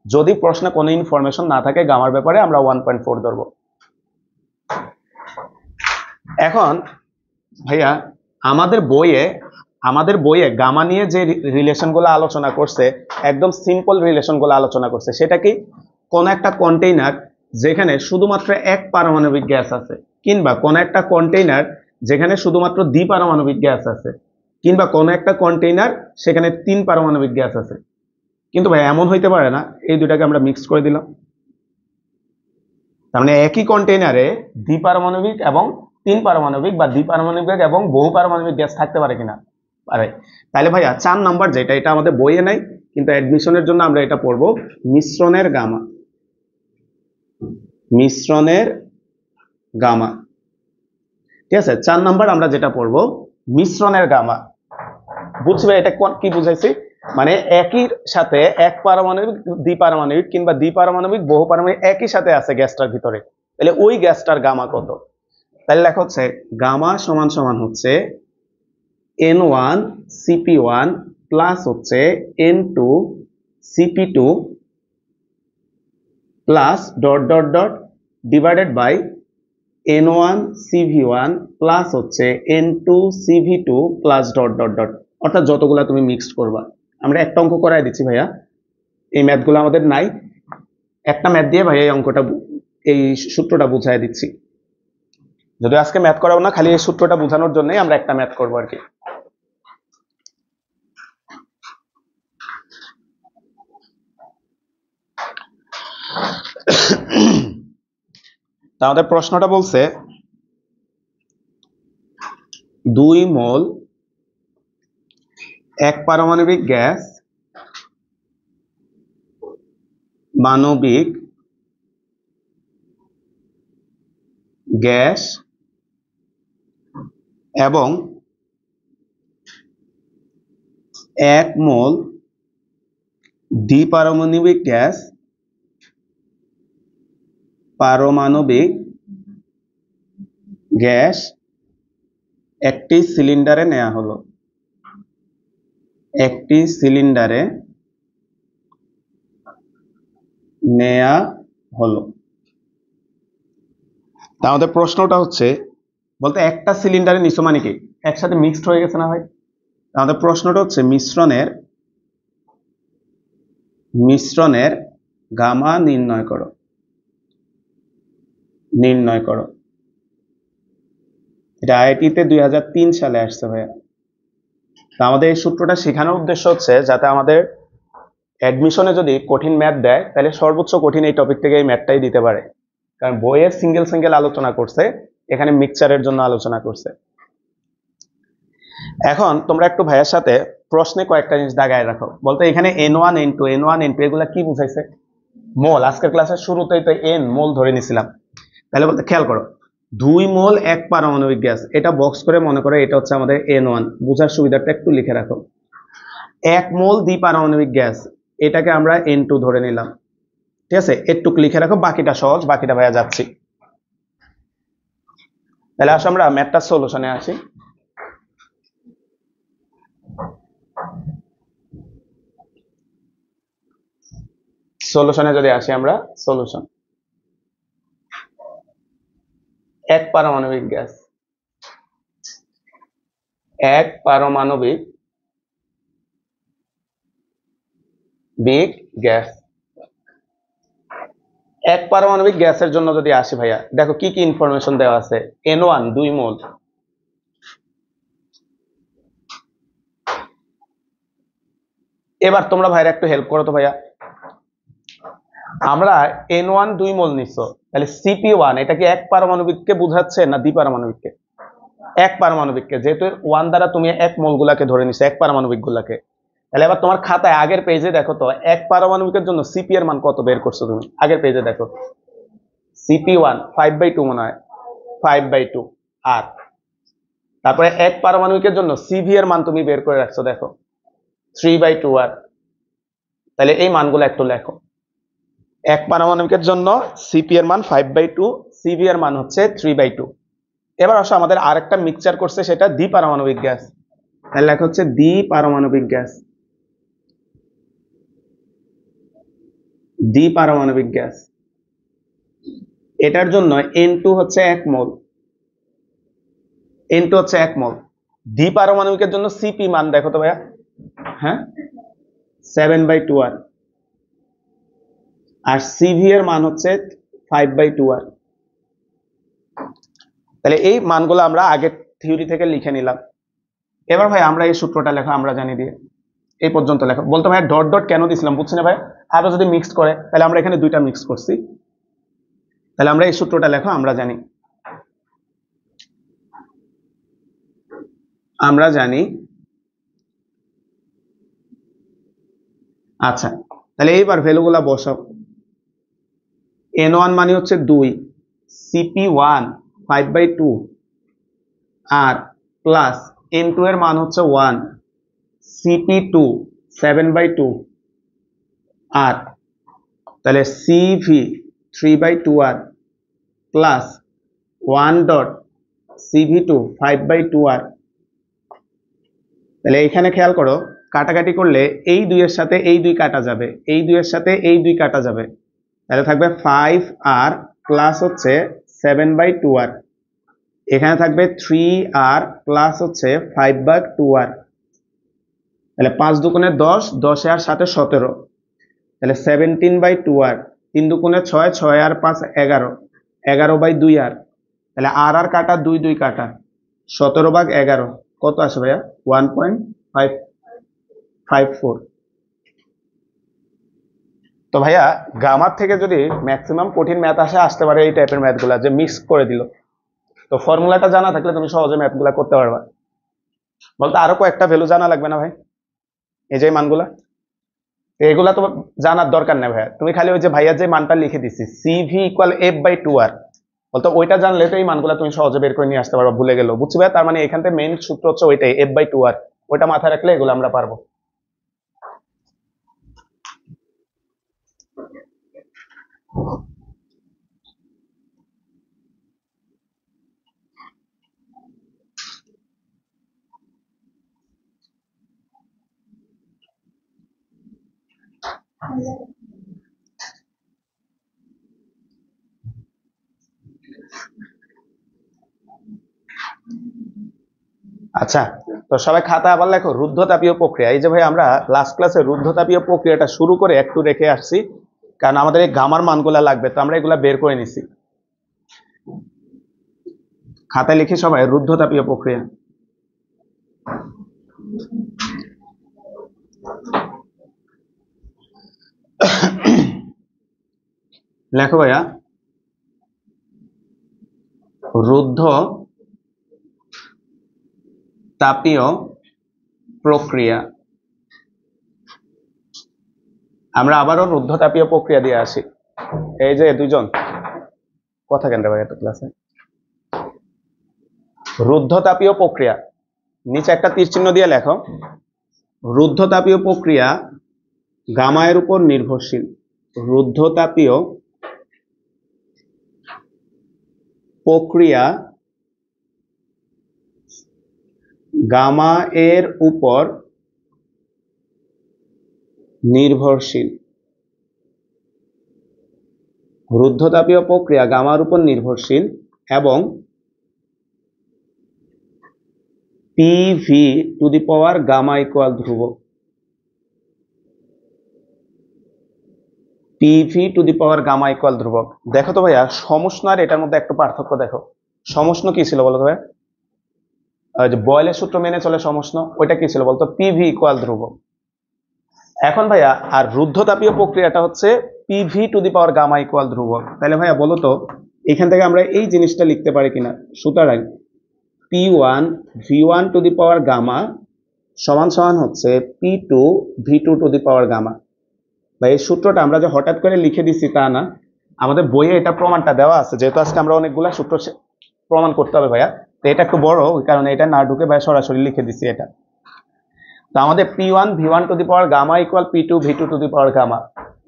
যদি প্রশ্নে কোনো ইনফরমেশন না থাকে গামার ব্যাপারে আমরা 1.4 ধরবো। এখন ভাইয়া আমাদের বইয়ে গামা নিয়ে যে রিলেশনগুলো আলোচনা করছে একদম সিম্পল রিলেশনগুলো আলোচনা করছে, সেটা কি, কোন একটা কন্টেইনার যেখানে শুধুমাত্র এক পারমাণবিক গ্যাস আছে, কিংবা কোন একটা কন্টেইনার যেখানে শুধুমাত্র দ্বিপারমাণবিক গ্যাস আছে, কিংবা কোন একটা কন্টেইনার সেখানে 3 পারমাণবিক গ্যাস আছে। কিন্তু ভাই এমন হইতে পারে না এই দুটাকে আমরা মিক্স করে দিলাম, তার মানে একই কন্টেইনারে দ্বিপারমাণবিক এবং 3 পারমাণবিক বা দ্বিপারমাণবিক এবং বহু পারমাণবিক গ্যাস থাকতে পারে কিনা, পারে। তাহলে ভাইয়া 4 নাম্বার যেটা, এটা আমাদের বইয়ে নাই কিন্তু অ্যাডমিশনের জন্য আমরা এটা পড়বো, মিশ্রণের গামা, মিশ্রণের গামা। ঠিক আছে, 4 নাম্বার আমরা যেটা পড়বো মিশ্রণের গামা। বুঝবে এটা কি বুঝাইছি, মানে একই সাথে এক পারমাণবিক দ্বিপারমাণবিক কিংবা দ্বিপারমাণবিক বহু পারমাণবিক একই সাথে আছে গ্যাসটার ভিতরে, তাহলে ওই গ্যাসটার গামা কত। তাহলে লেখা হচ্ছে গামা সমান সমান হচ্ছে N1 CP1 প্লাস হচ্ছে N2 CP2 plus dot dot dot divided by N1 CV1 plus হচ্ছে N2 CV2 plus dot dot dot, অর্থাৎ যতগুলা তুমি মিক্সড করবা। আমরা একটা অঙ্ক করাই দিচ্ছি ভাইয়া, এই ম্যাথগুলো আমাদের নাই, একটা ম্যাথ দিয়ে ভাইয়া এই অঙ্কটা এই সূত্রটা বুঝাই দিচ্ছি, যদি আজকে ম্যাথ করাবো না, খালি এই সূত্রটা বোঝানোর জন্যই আমরা একটা ম্যাথ করবো আর কি। আমাদের প্রশ্নটা বলছে 2 মোল এক পারমাণবিক গ্যাস মাণবিক গ্যাস এবং 1 মোল দ্বিপারমাণবিক গ্যাস পারমাণবিক গ্যাস একটি সিলিন্ডারে নেওয়া হলো। একটি সিলিন্ডারে নেওয়া হলো। আমাদের প্রশ্নটা হচ্ছে বলতে একটা সিলিন্ডারে নিছো মানে কি একসাথে মিক্সড হয়ে গেছে না ভাই। আমাদের প্রশ্নটা হচ্ছে মিশ্রণের গামা নির্ণয় করো। এটা আইআইটিতে 2003 সালে আসছে ভাইয়া। আমাদের এই সূত্রটা শেখানোর উদ্দেশ্য হচ্ছে যাতে আমাদের অ্যাডমিশনে যদি কঠিন ম্যাথ দেয় তাহলে সর্বোচ্চ কঠিন এই টপিক থেকে এই ম্যাথটাই দিতে পারে, কারণ বইয়ে সিঙ্গেল আলোচনা করছে, এখানে মিক্সচারের জন্য আলোচনা করছে। এখন তোমরা একটু ভাইয়ের সাথে প্রশ্নে কয়েকটা জিনিস দাগায় রাখো। বলতে এখানে N1 N2 এগুলা কি বুঝাইছে? মোল। আজকের ক্লাসের শুরুতেই তো n মোল ধরে নিছিলাম। তাহলে বলতে খেয়াল করো 2 মোল এক পারমাণবিক গ্যাস, এটা বক্স করে মনে করো এটা হচ্ছে আমাদের N1, বুঝার সুবিধাটা একটু লিখে রাখো। 1 মোল দ্বিপারমাণবিক গ্যাস, এটাকে আমরা N2 ধরে নিলাম। ঠিক আছে, একটু লিখে রাখো, বাকিটা সহজ, বাকিটা ভাইয়া যাচ্ছি। তাহলে আসো আমরা ম্যাথটার সলিউশনে আসি। সলিউশনে যদি আসি আমরা, সলিউশন এক পারমাণবিক গ্যাস, এক পারমাণবিক গ্যাস। এক পারমাণবিক গ্যাসের জন্য যদি আসি ভাইয়া, দেখো কি কি ইনফরমেশন দেওয়া আছে। N1 2 মোল, এবার তোমরা ভাইরা একটু হেল্প করো তো ভাইয়া। আমরা N1 2 মোল নিছো, তাহলে CP1 এটা কি এক পারমাণবিককে বোঝাচ্ছে না দ্বিপারমাণবিককে? এক পারমাণবিককে, যেহেতু 1 দ্বারা তুমি এক মোল গুলাকে ধরে নিছো, এক পারমাণবিক গুলাকে। তাহলে এবার তোমার খাতায় আগের পেজে দেখো তো এক পারমাণবিকের জন্য CP এর মান কত বের করছো তুমি, আগের পেজে দেখো। CP1 5/2 মনে হয়, 5/2। আর তারপরে এক পারমাণবিকের জন্য CV এর মান তুমি বের করে রাখছো, দেখো 3/2 আর। তাহলে এই মানগুলো একটু লেখো। এক পারমাণবিকের জন্য CP এর মান 5/2, CV এর মান হচ্ছে 3/2। এবার আসো আমাদের আরেকটা মিক্সচার করছে, সেটা দ্বিপারমাণবিক গ্যাস। তাহলে লেখা হচ্ছে দ্বিপারমাণবিক গ্যাস। দ্বিপারমাণবিক গ্যাস, এটার জন্য N2 হচ্ছে 1 মোল। N2 হচ্ছে 1 মোল। দ্বিপারমাণবিকের জন্য CP মান দেখো তো ভাইয়া, হ্যাঁ 7/2 আর। আর CV এর মান হচ্ছে 5/2 আর। তাহলে এই মানগুলো আমরা আগের থিওরি থেকে লিখে নিলাম। এবার ভাই আমরা এই সূত্রটা লেখা আমরা জানি দিয়ে এই পর্যন্ত লেখো। বলতে ভাই ডট ডট কেন দিছিলাম বুঝছি না ভাই। আরো যদি মিক্স করে তাহলে আমরা এখানে দুইটা মিক্স করছি, তাহলে আমরা এই সূত্রটা লেখো আমরা জানি। আচ্ছা, তাহলে এইবার ভ্যালুগুলা বসাও। N1 মানে হচ্ছে 2, CP1 5/2 আর প্লাস N2 এর মান হচ্ছে 1, CP2 7/2 আর তাহলে CV 3/2 আর প্লাস 1 ডট CV2 5/2 আর। তাহলে এখানে খেয়াল করো, কাটাকাটি করলে এই 2 এর সাথে এই 2 কাটা যাবে, এই 2 এর সাথে এই 2 কাটা যাবে, তাহলে থাকবে 5 আর প্লাস হচ্ছে 7/2 আর। এখানে থাকবে 3 আর প্লাস হচ্ছে 5/2 আর। তাহলে 5 দুগুণে 10, 10 আর 7 17, তাহলে 17/2 আর। 3 দুগুণে 6, 6 আর 5 11, 11/2 আর। তাহলে আর কাটা 2 2 কাটা 17/11 কত আসে ভাইয়া? 1.554। তো ভাইয়া গামার থেকে যদি ম্যাক্সিমাম কঠিন ম্যাথ আসতে পারে এই টাইপের ম্যাথগুলা, যে মিক্স করে দিল, তো ফর্মুলাটা জানা থাকলে তুমি সহজে ম্যাথগুলা করতে পারবা। বলতে আরো কয়েকটা ভ্যালু জানা লাগবে না ভাই? এই যে মানগুলা, এগুলা তো জানার দরকার নেই ভাইয়া, তুমি খালি ওই যে ভাইয়া যে মানটা লিখে দিছি সিভি ইকুয়াল F/2R, বলতো ওইটা জানলে তো এই মানগুলা তুমি সহজে বের করে নিয়ে আসতে পারো। ভুলে গেলো, বুঝছি ভাইয়া? তার মানে এখান থেকে মেইন সূত্র হচ্ছে ওইটাই, F/2R। ওইটা মাথায় রাখলে এগুলো আমরা পারবো। আচ্ছা, তো সবাই খাতা আবার লেখো, রুদ্ধতাপীয় প্রক্রিয়া। এই যে ভাই আমরা লাস্ট ক্লাসে রুদ্ধতাপীয় প্রক্রিয়াটা শুরু করে একটু রেখে আসছি, কারণ আমাদের এই গামার মানগুলা লাগবে, তো আমরা এগুলা বের করে নিছি। খাতায় লিখি সবাই রুদ্ধতাপীয় প্রক্রিয়া। লেখো ভাইয়া, রুদ্ধ তাপীয় প্রক্রিয়া। আমরা আবারও রুদ্ধতাপীয় প্রক্রিয়া দিয়ে আসি। এই যে দুজন কথা কেন রে ভাই এত ক্লাসে। রুদ্ধতাপীয় প্রক্রিয়া, নিচে একটা তীর চিহ্ন দিয়ে লেখো, রুদ্ধতাপীয় প্রক্রিয়া গামায়ের উপর নির্ভরশীল। রুদ্ধতাপীয় প্রক্রিয়া গামা এর উপর নির্ভরশীল। রুদ্ধতাপীয় প্রক্রিয়া গামার উপর নির্ভরশীল এবং PV to the power gamma equal ধ্রুবক। PV to the power gamma equal ধ্রুবক। দেখো তো ভাইয়া, সমষ্ণ আর এটার মধ্যে একটা পার্থক্য দেখো। সমষ্ণ কি ছিল বলো তো ভাইয়া? যে বয়েলের সূত্র মেনে চলে সমষ্ণ, ওইটা কি ছিল বলতো? পিভি ইকুয়াল ধ্রুবক। এখন ভাইয়া আর রুদ্ধতাপীয় প্রক্রিয়াটা হচ্ছে PV to the power gamma equal ধ্রুবক। তাহলে ভাইয়া বলো তো এখান থেকে আমরা এই জিনিসটা লিখতে পারি কিনা? সুতরাং P1 V1 to the power gamma সমান সমান হচ্ছে P2 V2 to the power gamma. বা এই সূত্রটা আমরা যে হঠাৎ করে লিখে দিচ্ছি তা না, আমাদের বইয়ে এটা প্রমাণটা দেওয়া আছে। যেহেতু আজকে আমরা অনেকগুলা সূত্র প্রমাণ করতে হবে ভাইয়া, তো এটা একটু বড়, ওই কারণে এটা না ঢুকে ভাই সরাসরি লিখে দিচ্ছি এটা। তো আমাদের P1 V1 to the power gamma equal P2 V2 to the power gamma.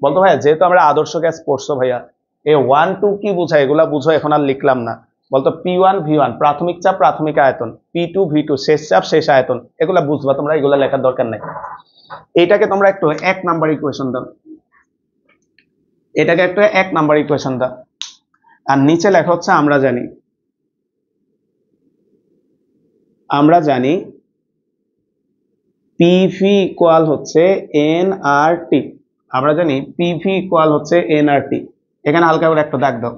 বলতো ভাইয়া, যেহেতু আমরা আদর্শ গ্যাস পড়ছো ভাইয়া, এই 1 2 কি বোঝায় এগুলা বুঝো, এখন আর লিখলাম না। বলতো P1 V1 প্রাথমিক চাপ প্রাথমিক আয়তন, P2 V2 শেষ চাপ শেষ আয়তন, এগুলা বুঝবা তোমরা, এগুলা লেখার দরকার নাই। এটাকে তোমরা একটু 1 নাম্বার ইকুয়েশন দাও, এটাকে একটা 1 নাম্বার ইকুয়েশন দাও। আর নিচে লেখা হচ্ছে আমরা জানি পিভি ইকুয়াল হচ্ছে এনআরটি। আমরা জানি পিভি ইকুয়াল হচ্ছে এনআরটি। এখানে হালকা করে একটা দাগ দাও,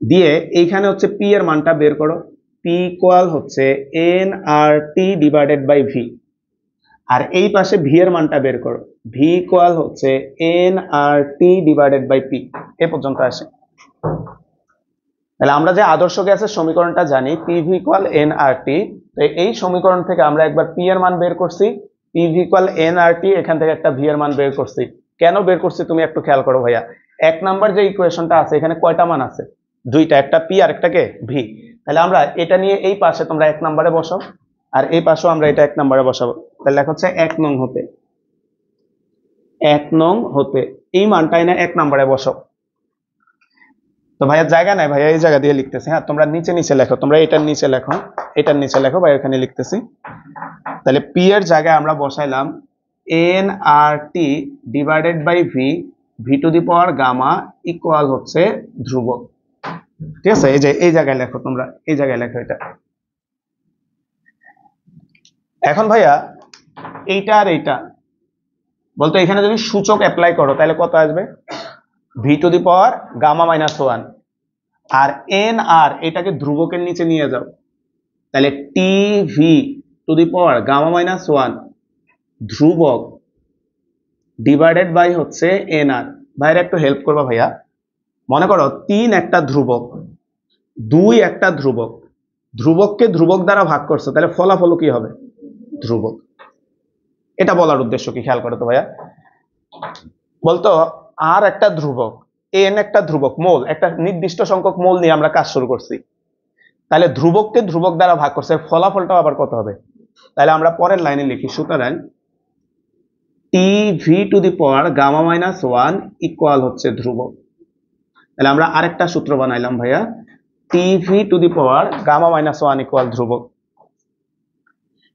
দিয়ে এইখানে হচ্ছে পি এর মানটা বের করো। পি ইকুয়াল হচ্ছে এনআরটি ডিভাইডেড বাই ভি। আর এই পাশে ভি এর মানটা বের করো। ভি ইকুয়াল হচ্ছে এনআরটি ডিভাইডেড বাই পি। এ পর্যন্ত আসে। তাহলে আমরা যে আদর্শ গ্যাসের সমীকরণটা জানি পিভি ইকুয়াল এনআরটি, তো এই সমীকরণ থেকে আমরা একবার পি এর মান বের করছি, পিভি ইকুয়াল এনআরটি, এখান থেকে একটা ভি এর মান বের করছি। কেন বের করছি তুমি একটু খেয়াল করো ভাইয়া। 1 নাম্বার যে ইকুয়েশনটা আছে এখানে কয়টা মান আছে? দুইটা, একটা পি আর একটাকে ভি। তাহলে আমরা এটা নিয়ে এই পাশে তোমরা 1 নাম্বারে বসাও, আর এই পাশেও আমরা এটা 1 নাম্বারে বসাবো। তাহলে লেখা হচ্ছে 1 নং হতে এই মানটা এনে 1 নাম্বারে বসাও। তো ভাইয়া জায়গা নাই, ভাইয়া এই জায়গা দিয়ে লিখতেছি। হ্যাঁ, তোমরা নিচে নিচে লেখো, তোমরা এটার নিচে লেখো, এটার নিচে লেখো, ভাই এখানে লিখতেছি। তাহলে পি এর জায়গায় আমরা বসাইলাম N R T divided by V, V to the power gamma equal হচ্ছে ধ্রুবক। ঠিক আছে, এই যে এই জায়গায় লেখো, তোমরা এই জায়গায় লেখো এটা। এখন ভাইয়া এইটা আর এইটা বলতো এখানে যদি সূচক অ্যাপ্লাই করো তাহলে কত আসবে? V to the power gamma minus 1। আর এন আর এটাকে ধ্রুবকের নিচে নিয়ে যাও, তাহলে T V to the power gamma minus 1 ধ্রুবক ডিভাইডেড বাই হচ্ছে এন আর। ভাইরা একটু হেল্প করবা ভাইয়া। মনে করো 3 একটা ধ্রুবক, 2 একটা ধ্রুবক, ধ্রুবককে ধ্রুবক দ্বারা ভাগ করছে, তাহলে ফলাফল কি হবে? ধ্রুবক। এটা বলার উদ্দেশ্য কি খেয়াল করো তো ভাইয়া। বলতো আর একটা ধ্রুবক, এন একটা ধ্রুবক, মোল, একটা নির্দিষ্ট সংখ্যক মোল নিয়ে আমরা কাজ শুরু করছি। তাহলে ধ্রুবককে ধ্রুবক দ্বারা ভাগ করছে, ফলাফলটাও আবার কত হবে? তাহলে আমরা পরের লাইনে লিখি, সুতরাং T V to the power gamma minus one equal হচ্ছে ধ্রুবক। তাহলে আমরা আরেকটা সূত্র বানাইলাম ভাইয়া, T V to the power gamma minus one equal ধ্রুবক।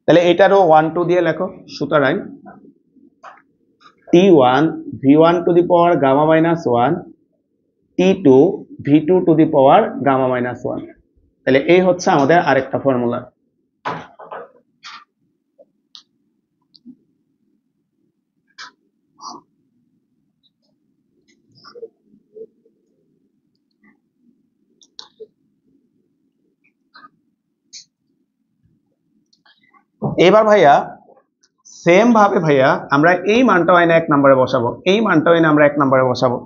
তাহলে এটারও 1 2 দিয়ে লেখো, সুতরাং T1 V1 to the power gamma minus one, T2 V2 to the power gamma minus one. তাহলে এই হচ্ছে আমাদের আরেকটা ফর্মুলা। এবার ভাইয়া সেম ভাবে ভাইয়া আমরা এই মানটাও এনে 1 নম্বরে বসাবো, এই মানটাও এনে আমরা 1 নম্বরে বসাবো।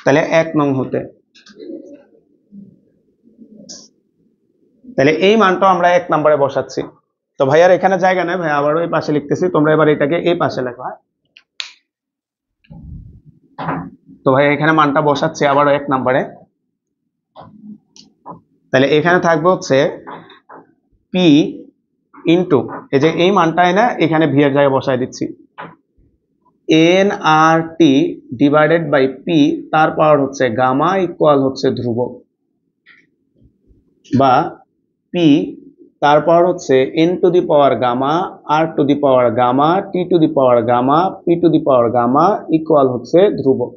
তাহলে 1 নং হতে, তাহলে এই মানটাও আমরা 1 নম্বরে বসাচ্ছি। তো ভাইয়ার এখানে জায়গা নেই ভাই, আবারও এই পাশে লিখতেছি, তোমরা এবার এটাকে এই পাশে লেখো। তো ভাই এখানে মানটা বসাচ্ছি আবারও 1 নম্বরে। তাহলে এখানে থাকবে হচ্ছে পি ইন্টু, এই যে এই মানটা এনে এখানে ভি এর জায়গায় বসায় দিচ্ছি, N R T divided by P, তার পাওয়ার হচ্ছে গামা ইকুয়াল হচ্ছে ধ্রুবক, বা পি তার পাওয়ার হচ্ছে N to the power gamma R to the power gamma T to the power gamma P to the power gamma equal হচ্ছে ধ্রুবক।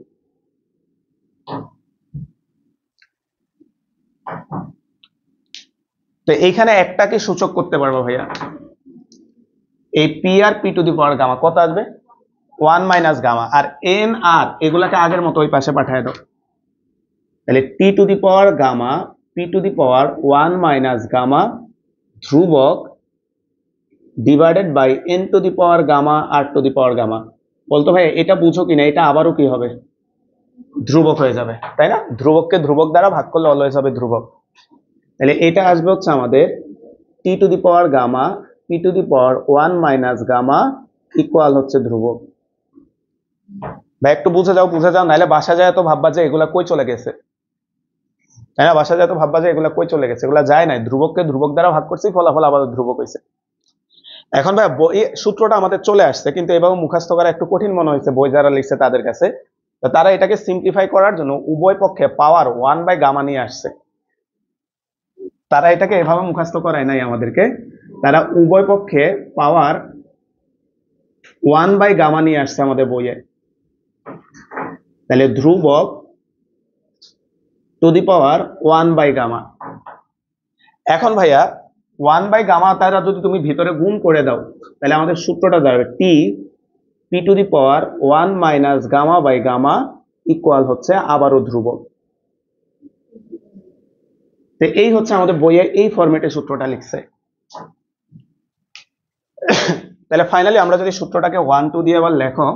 তো এইখানে একটাকে সূচক করতে পারবো ভাইয়া, এই পি আর P to the power gamma কত আসবে? 1 মাইনাস গামা, আর এন আর এগুলাকে আগের মতো ওই পাশে পাঠিয়ে দাও। তাহলে T to the power gamma P to the power 1 minus gamma ধ্রুবক divided by N to the power gamma R to the power gamma. বলতো ভাই এটা বুঝো কিনা, এটা আবারও কি হবে? ধ্রুবক হয়ে যাবে, তাই না? ধ্রুবককে ধ্রুবক দ্বারা ভাগ করলে অলওয়েজ হবে ধ্রুবক। তাহলে এটা আসবে হচ্ছে আমাদের T to the power gamma P to the power 1 minus gamma equal হচ্ছে ধ্রুবক। ভাই একটু বুঝে যাও, নাহলে বাসা যায় তো ভাববা যে এগুলা কই চলে গেছে, তাই না? বাসা যায় তো ভাববা যে এগুলা কই চলে গেছে, এগুলা যায় নাই, ধ্রুবককে ধ্রুবক দ্বারা ভাগ করছি, ফলাফল আবার ধ্রুবক হয়েছে। এখন ভাই এই সূত্রটা আমাদের চলে আসছে, কিন্তু এভাবে মুখস্থ করা একটু কঠিন মনে হয়েছে বই যারা লিখছে তাদের কাছে। তো তারা এটাকে সিম্পলিফাই করার জন্য উভয় পক্ষে পাওয়ার 1 বাই গামা নিয়ে আসছে। তারা এটাকে এভাবে মুখস্থ করায় নাই আমাদেরকে, তারা উভয় পক্ষে পাওয়ার 1 বাই গামা নিয়ে আসছে আমাদের বইয়ে। তাহলে ধ্রুবক to the power 1 by gamma. এখন ভাইয়া 1 বাই গামা তারা যদি তুমি ভিতরে গুণ করে দাও, তাহলে আমাদের সূত্রটা দাঁড়াবে T P to the power 1 minus gamma by gamma equal হচ্ছে আবারও ধ্রুবক। তো এই হচ্ছে আমাদের বইয়ে এই ফরম্যাটে সূত্রটা লিখছে। তাহলে ফাইনালি আমরা যদি সূত্রটাকে 1 2 দিয়ে আবার লেখো,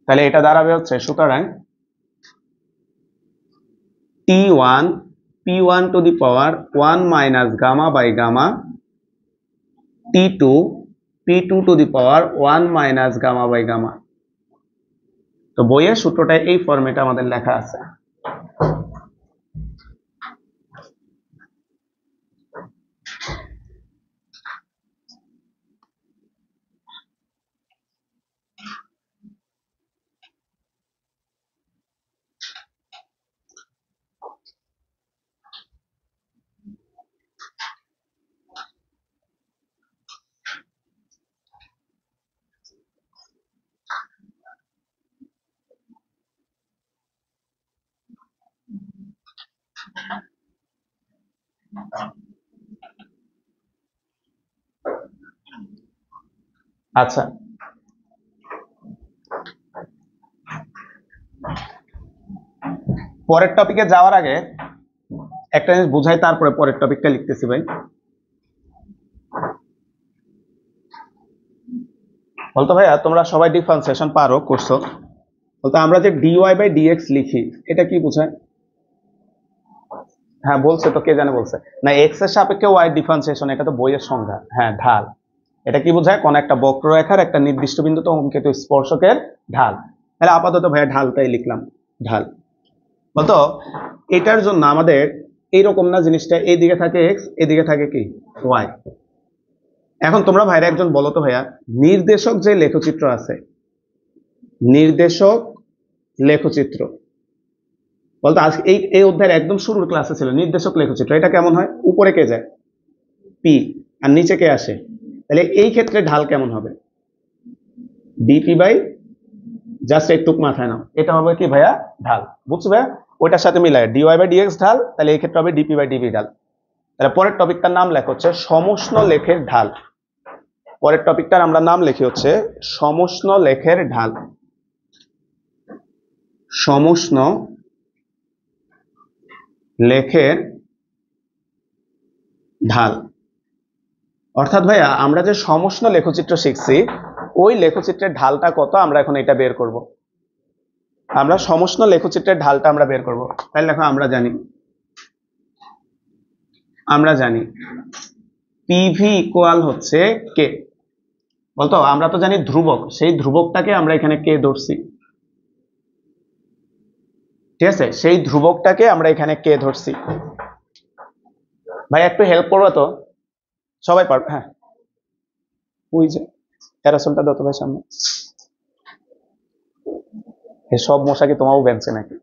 তাহলে এটা দাঁড়াবে হচ্ছে, সুতরাং T1 P1 to the power 1 minus gamma by gamma T2 P2 to the power 1 minus gamma by gamma. তো বইয়ের সূত্রটা এই ফরম্যাটে আমাদের লেখা আছে। আচ্ছা, পরের টপিকে যাওয়ার আগে একটা জিনিস বুঝাই, তারপরে পরের টপিকটা লিখতেছি ভাই। বলতো ভাইয়া তোমরা সবাই ডিফারেন্সিয়েশন পারো, করছো? বলতো আমরা যে ডিওয়াই বাই ডিএক্স লিখি, এটা কি বোঝায়? হ্যাঁ বলছে তো, কে জানে বলছে না, এক্স এর সাপেক্ষে ওয়াই ডিফারেন্সিয়েশন, এটা তো বইয়ের সংজ্ঞা। হ্যাঁ ঢাল। এটা কি বোঝায়? কোন একটা বক্ররেখার একটা নির্দিষ্ট বিন্দুতে অঙ্কিত স্পর্শকের ঢাল। তাহলে আপাতত ভাইয়া ঢালটাই লিখলাম, ঢাল। বলতো এটার জন্য আমাদের এইরকম না জিনিসটা, এইদিকে থাকে এক্স, এদিকে থাকে কি ওয়াই। এখন তোমরা ভাইরা একজন বলো তো ভাইয়া, নির্দেশক যে লেখচিত্র আছে, নির্দেশক লেখচিত্র, বলতো আজকে এই এই অধ্যায়ের একদম শুরুর ক্লাসে ছিল নির্দেশক লেখচিত্র। এটা কেমন হয়? উপরে কে যায়? পি, আর নিচে কে আসে? তাহলে এই ক্ষেত্রে ঢাল কেমন হবে? ডিপি বাই, জাস্ট একটুক মাথায় নাও, এটা হবে কি ভাইয়া? ঢাল। বুঝছো ভাইয়া? ওইটার সাথে মিলায় ডিওয়াই বাই ডিএক্স ঢাল, তাহলে এই ক্ষেত্রে হবে ডিপি বাই ডিবি ঢাল। তাহলে পরের টপিকটার নাম লেখা হচ্ছে সমষ্ণ লেখের ঢাল। পরের টপিকটার আমরা নাম লিখি হচ্ছে সমষ্ণ লেখের ঢাল। সমষ্ণ লেখের ঢাল অর্থাৎ ভাইয়া আমরা যে সমষ্ণ লেখচিত্র শিখছি, ওই লেখচিত্রের ঢালটা কত আমরা এখন এটা বের করব। আমরা সমষ্ণ লেখচিত্রের ঢালটা আমরা বের করব। তাহলে দেখো আমরা জানি পিভি ইকুয়াল হচ্ছে কে। বলতো আমরা তো জানি ধ্রুবক, সেই ধ্রুবকটাকে আমরা এখানে কে ধরছি, ঠিক আছে? সেই ধ্রুবকটাকে আমরা এখানে কে ধরছি। ভাই একটু হেল্প করবো তো, সবাই পারবে? হ্যাঁ, ওই যে প্যারাসলটা দত ভাই সামনে। সব মশা কি তোমাও বেঁচে নাকি?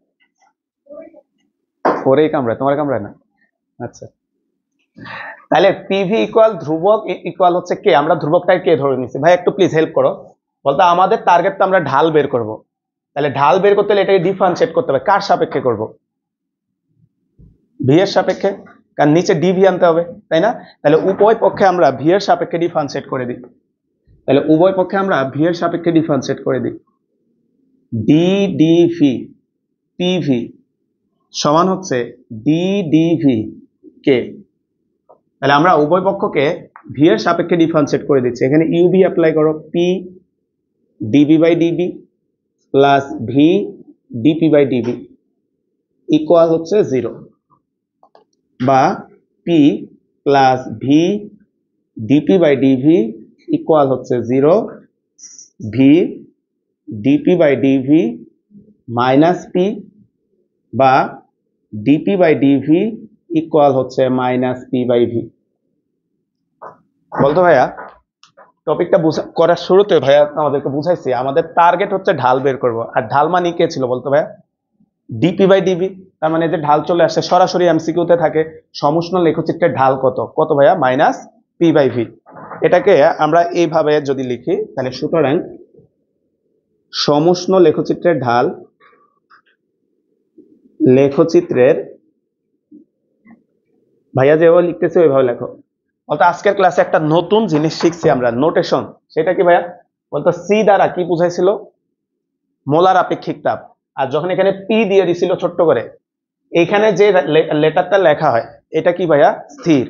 ওরেই কামড়ায়, তোমার কামড়ায় না? আচ্ছা, তাহলে পিভি ইকুয়াল ধ্রুবক ইকুয়াল হচ্ছে কে, আমরা ধ্রুবকটাকে কে ধরে নিচ্ছি। ভাই একটু প্লিজ হেল্প করো। বলতো আমাদের টার্গেট তো আমরা ঢাল বের করব, তাহলে ঢাল বের করতে হলে এটাকে ডিফারেন্সিয়েট করতে হবে। কার সাপেক্ষে করব? ভি এর সাপেক্ষে, কারণ নিচে ডিভি আনতে হবে, তাই না? তাহলে উভয় পক্ষে আমরা ভি এর সাপেক্ষে ডিফারেন্সিয়েট করে দিই। তাহলে উভয় পক্ষে আমরা ভি এর সাপেক্ষে ডিফারেন্সিয়েট করে দিই। ডি ডিভি পিভি সমান হচ্ছে ডি ডিভি কে। তাহলে আমরা উভয় পক্ষকে ভি এর সাপেক্ষে ডিফারেন্সিয়েট করে দিচ্ছি। এখানে ইউভি অ্যাপ্লাই করো, P DV by DV plus V DP by DV equal হচ্ছে 0, বা P plus V DP by DV equal হচ্ছে 0, V DP by DV minus P, বা ডিপি বাই ডিভি ইকুয়াল হচ্ছে মাইনাস পি বাই ভি। বলতো ভাইয়া টপিকটা করার শুরুতে ভাইয়া আমাদেরকে বুঝাইছি আমাদের টার্গেট হচ্ছে ঢাল বের করব, আর ঢাল মানে কে ছিল বলতো ভাইয়া? DP by DV. তার মানে যে ঢাল চলে আসছে সরাসরি এমসিকিউতে থাকে, সমষ্ণ লেখচিত্রের ঢাল কত? কত ভাইয়া? Minus P by V. এটাকে আমরা এইভাবে যদি লিখি, তাহলে সুতরাং সমষ্ণ লেখচিত্রের ঢাল, লেখচিত্রের, ভাইয়া যেভাবে লিখতেছে ওইভাবে লেখো। বলতো আজকের ক্লাসে একটা নতুন জিনিস শিখছি আমরা, নোটেশন। সেটা কি ভাইয়া? বলতো সি দ্বারা কি বুঝাইছিল? মোলার আপেক্ষিক তাপ। আর যখন এখানে পি দিয়ে দিছিল ছোট্ট করে, এখানে যে লেটারটা লেখা হয় এটা কি ভাইয়া? স্থির।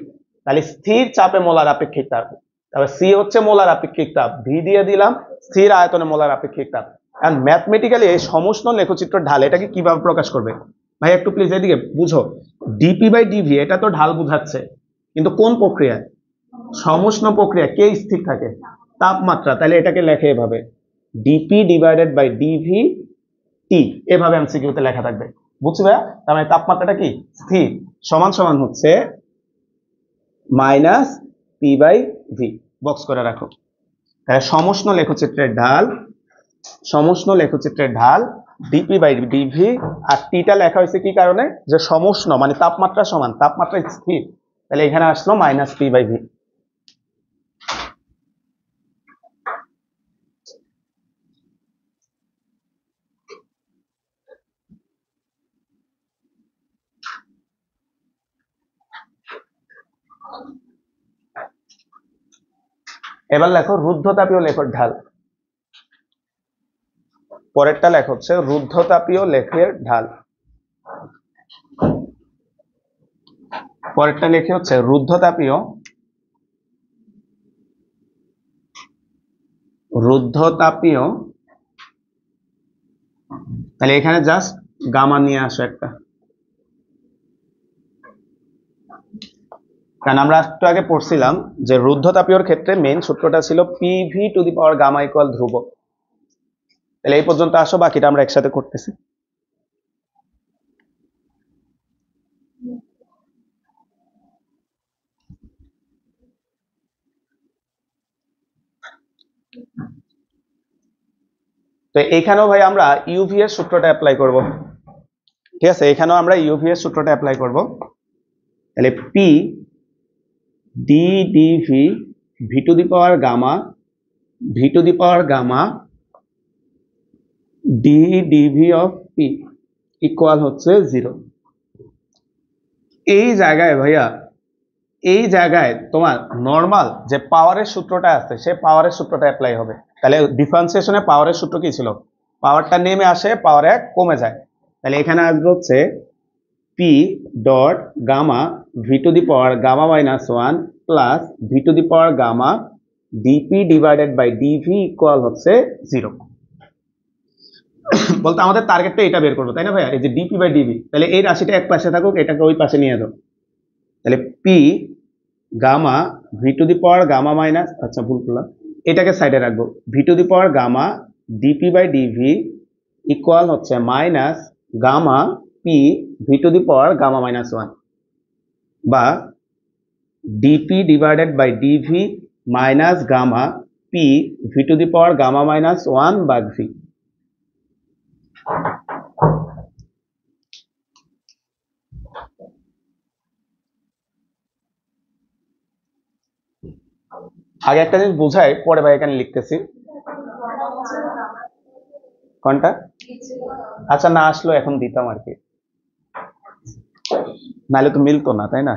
তাহলে স্থির চাপে মোলার আপেক্ষিক তাপ, তাহলে সি হচ্ছে মোলার আপেক্ষিক তাপ, ভি দিয়ে দিলাম স্থির আয়তনে মোলার আপেক্ষিক তাপ। আর ম্যাথমেটিক্যালি এই সমষ্ণ লেখচিত্র ঢাল এটাকে কিভাবে প্রকাশ করবে? ভাই একটু প্লিজ এদিকে বুঝো। ডিপি বাই ডিভি এটা তো ঢাল বুঝাচ্ছে, কিন্তু কোন প্রক্রিয়ায়? সমষ্ণ প্রক্রিয়া। কে স্থির থাকে? তাপমাত্রা। তাহলে এটাকে লেখে এভাবে, ডিপি ডিভাইডেড বাই ডিভি টি, এভাবে এমসিকিউতে লেখা থাকবে। বুঝছি ভাইয়া? তার মানে তাপমাত্রাটা কি? স্থির, সমান সমান হচ্ছে minus P by V. Box করে রাখো। তাহলে সমষ্ণ লেখচিত্রের ঢাল ডিপি বাই ডিভি, আর টিটা লেখা হয়েছে কি কারণে? যে সমষ্ণ মানে তাপমাত্রা সমান, তাপমাত্রা স্থির, তাহলে এখানে আসলো মাইনাস পি বাই ভি। এবার লেখো রুদ্ধতাপীয় লেখের ঢাল। পরেরটা লেখ হচ্ছে রুদ্ধতাপীয় লেখের ঢাল। পরেরটা লেখে হচ্ছে রুদ্ধতাপীয় তাহলে এখানে জাস্ট গামা নিয়ে আসো একটা। কারণ আমরা একটু আগে পড়ছিলাম যে রুদ্ধতাপীয়র ক্ষেত্রে মেইন সূত্রটা ছিল PV to the power gamma equal ধ্রুবক। তাহলে এই পর্যন্ত আসো, বাকিটা আমরা একসাথে করতেছি। তো এইখানেও ভাই আমরা ইউভি এর সূত্রটা অ্যাপ্লাই করব। ঠিক আছে, এখানেও আমরা ইউভি এর সূত্রটা অ্যাপ্লাই করব। তাহলে P D DV V to the power gamma V to the power gamma D DV of P equal হচ্ছে 0। এই জায়গায় ভাইয়া, এই জায়গায় তোমার নর্মাল যে পাওয়ারের সূত্রটা আছে সে পাওয়ারের সূত্রটা অ্যাপ্লাই হবে। তাহলে ডিফারেন্সিয়েশনে পাওয়ারের সূত্র কি ছিল? পাওয়ারটা নেমে আসে, পাওয়ার 1 কমে যায়। তাহলে এখানে আসবে হচ্ছে P dot gamma V to the power gamma minus 1 plus V to the power gamma DP divided by DV equal হচ্ছে 0। বলতে আমাদের টার্গেটটা এটা বের করবো, তাই না ভাইয়া? এই যে ডিপি বাই ডিভি, তাহলে এই রাশিটা এক পাশে থাকুক, এটাকে ওই পাশে নিয়ে যাও। তাহলে P gamma V to the power gamma minus, আচ্ছা ভুল করলাম, এটাকে সাইডে রাখবো, V to the power gamma DP by DV equal হচ্ছে minus gamma P V to the power gamma minus 1 বা DP divided by DV minus gamma P V to the power gamma minus 1 বা ভি। আগে একটা জিনিস বোঝাই, পরে ভাই এখানে লিখতেছি। কোনটা? আচ্ছা না আসলো এখন দিতাম আর কি, নাহলে তো মিলতো না, তাই না?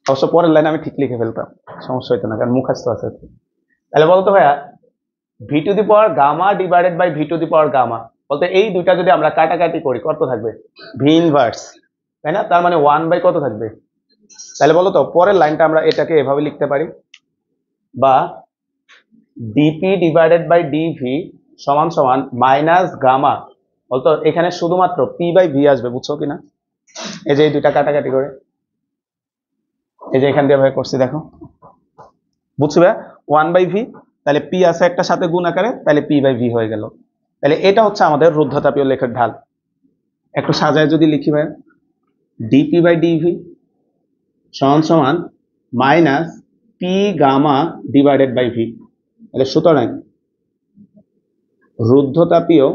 অবশ্য পরের লাইনে আমি ঠিক লিখে ফেলতাম, সমস্যা হইতো না, কারণ মুখস্থ আছে। তাহলে বলতো ভাইয়া V to the power gamma divided by V to the power gamma, বলতে এই দুইটা যদি আমরা কাটাকাটি করি কত থাকবে? ভি ইনভার্স, তাই না? তার মানে 1 বাই কত থাকবে? তাহলে বলো তো পরের লাইনটা আমরা এটাকে এভাবে লিখতে পারি, বা ডিপি ডিভাইডেড বাই ডিভি সমান সমান মাইনাস গামা, বলতো এখানে শুধুমাত্র পি বাই ভি আসবে, বুঝছো কিনা? এই যে এই দুইটা কাটাকাটি করে, এই যে এখান দিয়ে ভাবে করছি, দেখো বুঝছো ভাইয়া? 1 বাই ভি, তাহলে পি আছে একটা সাথে গুণ আকারে, তাহলে পি বাই ভি হয়ে গেল। তাহলে এটা হচ্ছে আমাদের রুদ্ধতাপীয় লেখের ঢাল। একটু সাজায় যদি লিখি ভাইয়া, ডিপি বাই ডিভি সমান সমান minus P gamma divided by V. তাহলে সুতরাং রুদ্ধতাপীয়